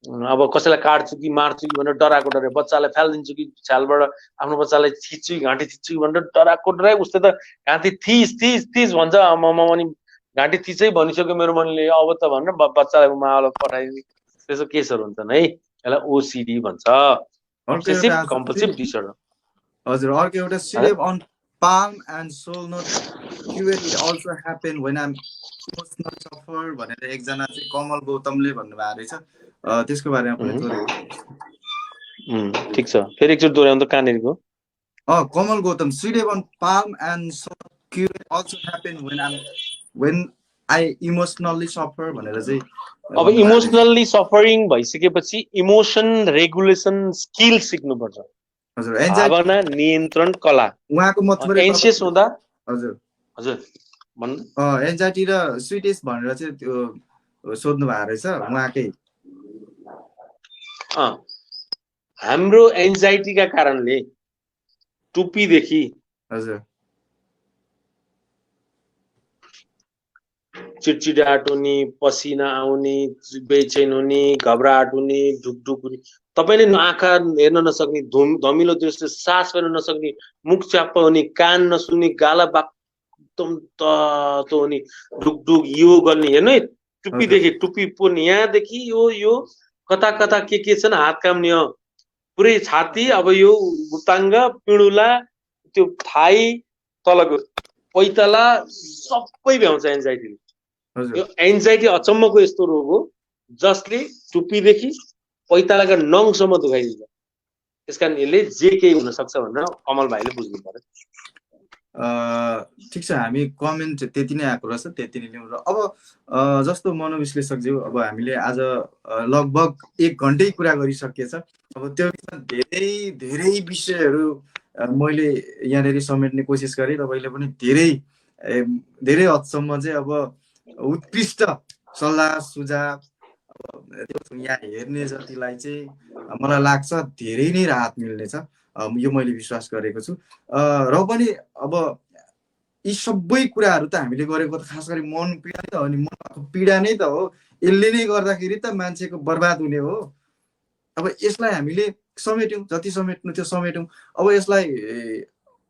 अब कसैलाई काट्छु कि मार्छु कि भनेर डराएको डरे, बच्चालाई फ्यालिदिन्छु कि छालबाट आफ्नो बच्चालाई थिच्छु कि घाँटी थिच्छु कि भनेर डराएको डराए, उसले त घाँटी थिच भन्छ, अनि घाँटी थिचै भनिसक्यो मेरो मनले, अब त भनेर बच्चालाई मावालाई पठाइदिने, त्यस्तो केसहरू हुन्छन् है। यसलाई ओसिडी भन्छ, अब्सेसिभ कम्पल्सिभ डिसअर्डर। हजुर, अर्को एउटा slip on palm and soul not QL also happen when I'm emotional suffer भनेर एकजना चाहिँ कमल गौतमले भन्नुभएको रहेछ, त्यसको बारेमा पनि थोरै। ठीक छ, फेरि एकचोटि दोहोऱ्याउनु त कहाँनिरको? Kamal Gautam, slip on palm and soul QL also happen when I emotionally suffer भनेर चाहिँ। अब इमोसनली सफरिङ भइसकेपछि इमोसन रेगुलेसन स्किल सिक्नुपर्छ। हजुर, भावना नियन्त्रण कला। उहाँको मतलब एन्सियस हुँदा हजुर एन्जाइटी र स्विटेस भनेर चाहिँ त्यो सोध्नु भएको रहेछ उहाँकै। हाम्रो एन्जाइटीका कारणले टुप्पीदेखि हजुर चिडचिडाहट हुने, पसिना आउने, बेचैन हुने, घबराहट हुने, ढुकढुक हुने, तपाईले आँखा हेर्न नसक्ने, धमिलो दृश्य, सास फेर्न नसक्ने, मुख च्याप्प हुने, कान नसुन्ने, गाला एकदम ततो हुने, ढुकढुक यो गर्ने, हेर्नु है टुप्पीदेखि, टुप्पी पुन यहाँदेखि यो कता कता के छ न, हात काम्ने पुरै छाती, अब यो गुप्ताङ्ग, पिँडुला, त्यो थाई, तलको पैताला सबै भ्याउँछ एन्जाइटीले। यो एन्जाइटी अचम्मको यस्तो रोग हो जसले टुप्पीदेखि पैतालाका नङसम्म दुखाइदिन्छ। त्यसकारण यसले जे केही हुन सक्छ भनेर कमल भाइले बुझ्नु पर्यो। ठिक छ, हामी कमेन्ट त्यति नै आएको रहेछ, त्यति नै ल्याउँ। र अब जस्तो मनोविश्लेषकज्यू, अब हामीले आज लगभग 1 घन्टै कुरा गरिसकेछ। अब त्यो धेरै धेरै विषयहरू मैले यहाँनिर समेट्ने कोसिस गरेँ। तपाईँले पनि धेरै हदसम्म चाहिँ अब उत्कृष्ट सल्लाह सुझाव यहाँ हेर्ने जतिलाई चाहिँ मलाई लाग्छ धेरै नै राहत मिल्नेछ, यो मैले विश्वास गरेको छु। र पनि अब यी सबै कुराहरू त हामीले गरेको त खास गरी मन पीडा त हो नि, मनको पीडा नै त हो, यसले नै गर्दाखेरि त मान्छेको बर्बाद हुने हो। अब यसलाई हामीले समेट्यौँ, जति समेट्नु त्यो समेट्यौँ। अब यसलाई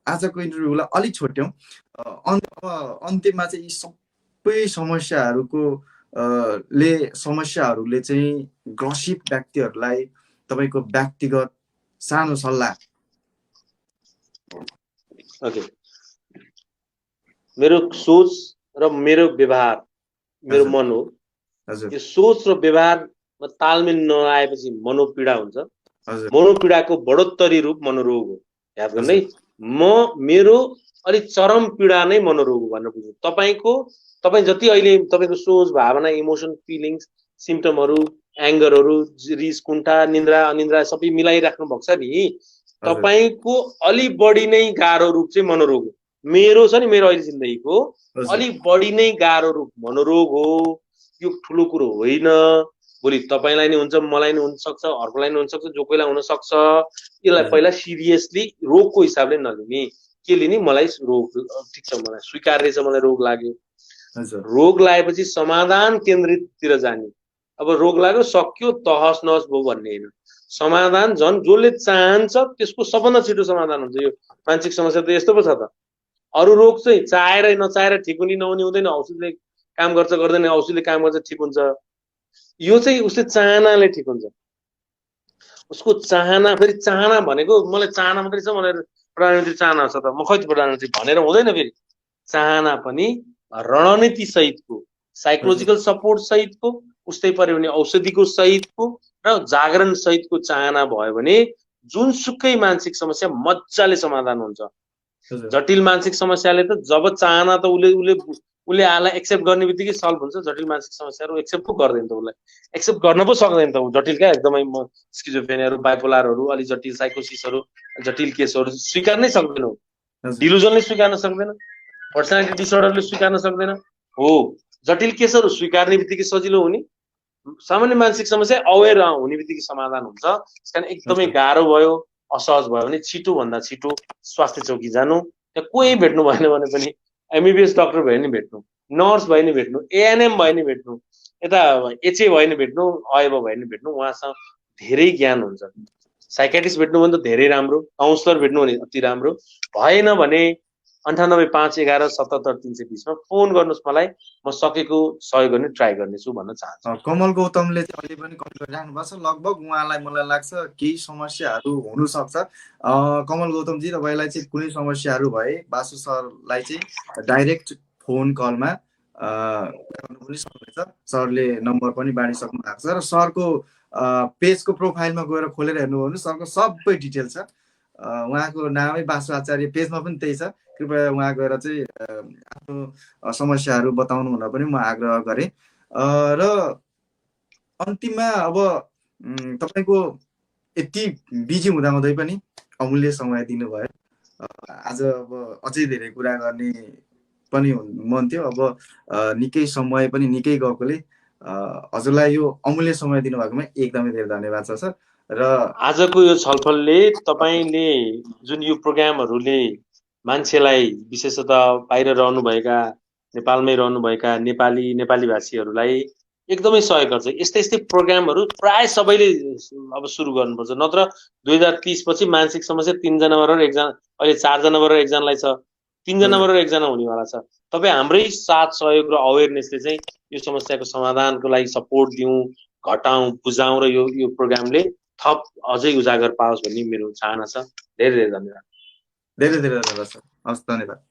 आजको इन्टरभ्यूलाई अलिक छोट्यौँ। अन्त्यमा चाहिँ यी सबै समस्याहरूले चाहिँ ग्रसित व्यक्तिहरूलाई तपाईँको व्यक्तिगत सानो सल्लाह। ओके, मेरो सोच र मेरो व्यवहार, मेरो मन हो। यो सोच र व्यवहारमा तालमेल नआएपछि मनोपीडा हुन्छ। मनोपीडाको बढोत्तरी रूप मनोरोग हो। याद गर्नु है, मेरो अलिक चरम पीडा नै मनोरोग हो भनेर बुझ्नु। तपाईँ जति अहिले तपाईँको सोच, भावना, इमोसन, फिलिङ्स, सिम्पटमहरू, एङ्गरहरू, रिस, कुण्ठा, निन्द्रा, अनिन्द्रा सबै मिलाइराख्नु भएको छ नि, तपाईको अलि बढी नै गाह्रो रूप चाहिँ मनोरोग हो। मेरो छ नि, मेरो अहिले जिन्दगीको अलि बढी नै गाह्रो रूप मनोरोग हो। यो ठुलो कुरो होइन। भोलि तपाईलाई नै हुन्छ, मलाई नै हुन सक्छ, अर्कोलाई नै हुन सक्छ, जो कोहीलाई हुन सक्छ। यसलाई पहिला सिरियसली रोगको हिसाबले नलिने। के लिने? मलाई रोग ठिक छ, मलाई स्वीकार्य छ, मलाई रोग लाग्यो। रोग लागेपछि समाधान केन्द्रिततिर जाने। अब रोग लाग्यो, सक्यो, तहस नहस भयो भन्ने होइन। समाधान झन् जसले चाहन्छ त्यसको सबभन्दा छिटो समाधान हुन्छ। यो मानसिक समस्या त यस्तो पो छ त। अरू रोग चाहिँ चाहेर नचाहेर ठिक हुने नहुने हुँदैन। औषधिले काम गर्छ गर्दैन, औषधिले काम गर्छ ठिक हुन्छ। यो चाहिँ उसले चाहनाले ठिक हुन्छ। उसको चाहना, फेरि चाहना भनेको मलाई चाहना मात्रै छ, मलाई प्रधानमन्त्री चाहना छ त म खै प्रधानमन्त्री भनेर हुँदैन। फेरि चाहना पनि रणनीति सहितको, साइकोलोजिकल सपोर्ट सहितको, उस्तै पर्यो भने औषधिको सहितको र जागरण सहितको चाहना भयो भने जुनसुकै मानसिक समस्या मजाले समाधान हुन्छ। जटिल मानसिक समस्याले त जब चाहना त उसले आलाई एक्सेप्ट गर्ने बित्तिकै सल्भ हुन्छ। जटिल मानसिक समस्याहरू एक्सेप्ट पो गर्दैन त, उसलाई एक्सेप्ट गर्न पो सक्दैन त। जटिल क्या एकदमै स्किजोफ्रेनियाहरू, बाइपोलरहरू, अलि जटिल साइकोसिसहरू, जटिल केसहरू स्वीकार नै सक्दैन। डिलुजनले स्वीकार्न सक्दैन, पर्सनालिटी डिसअर्डरले स्वीकार्न सक्दैन। हो, जटिल केसहरू स्वीकार्ने बित्तिकै सजिलो हुने, सामान्य मानसिक समस्या अवेर हुने बित्तिकै समाधान हुन्छ। त्यसकारण एकदमै गाह्रो भयो, असहज भयो भने छिटोभन्दा छिटो स्वास्थ्य चौकी जानु। त्यहाँ कोही भेट्नु भएन भने पनि एमबिबिएस डक्टर भयो नि भेट्नु, नर्स भयो नि भेट्नु, एएनएम भयो नि भेट्नु, यता एचए भयो नि भेट्नु, अयब भयो नि भेट्नु। उहाँसँग धेरै ज्ञान हुन्छ। साइकेट्रिस्ट भेट्नु भने त धेरै राम्रो, काउन्सलर भेट्नु भने अति राम्रो। भएन भने 9851177320 मा फोन गर्नुहोस् मलाई, म सकेको सहयोग गर्ने ट्राई गर्नेछु भन्न चाहन्छु। कमल गौतमले चाहिँ अहिले पनि कल गरिराख्नु भएको छ। लगभग उहाँलाई मलाई लाग्छ केही समस्याहरू हुनसक्छ। कमल गौतमजी, तपाईँलाई चाहिँ कुनै समस्याहरू भए बासु सरलाई चाहिँ डाइरेक्ट फोन कलमा गर्नु पनि सक्नुहुन्छ। सरले नम्बर पनि बाँडिसक्नु भएको छ र सरको पेजको प्रोफाइलमा गएर खोलेर हेर्नुभयो भने सरको सबै डिटेल छ। उहाँको नामै बासु आचार्य, पेजमा पनि त्यही छ। कृपया उहाँ गएर चाहिँ आफ्नो समस्याहरू बताउनु हुन पनि म आग्रह गरेँ। र अन्तिममा अब तपाईँको यति बिजी हुँदाहुँदै पनि अमूल्य समय दिनुभयो। आज अब अझै धेरै कुरा गर्ने पनि मन थियो। अब निकै समय पनि निकै गएकोले हजुरलाई यो अमूल्य समय दिनुभएकोमा एकदमै धेरै धन्यवाद छ सर। र आजको यो छलफलले तपाईँले जुन यो प्रोग्रामहरूले मान्छेलाई, विशेषतः बाहिर रहनुभएका, नेपालमै रहनुभएका नेपाली भाषीहरूलाई एकदमै सहयोग गर्छ। यस्तै प्रोग्रामहरू प्राय सबैले अब सुरु गर्नुपर्छ। नत्र 2030 पछि मानसिक समस्या 3 जना गरेर एकजना, अहिले 4 जना गरेर एकजनालाई छ, 3 जना गरेर एकजना हुनेवाला छ। तपाईँ हाम्रै साथ सहयोग र अवेरनेसले चाहिँ यो समस्याको समाधानको लागि सपोर्ट दिउँ, घटाउँ, बुझाउँ र यो प्रोग्रामले थप अझै उजागर पाओस् भन्ने मेरो चाहना छ। धेरै धेरै धन्यवाद। धेरै धेरै धन्यवाद सर। हस्, धन्यवाद।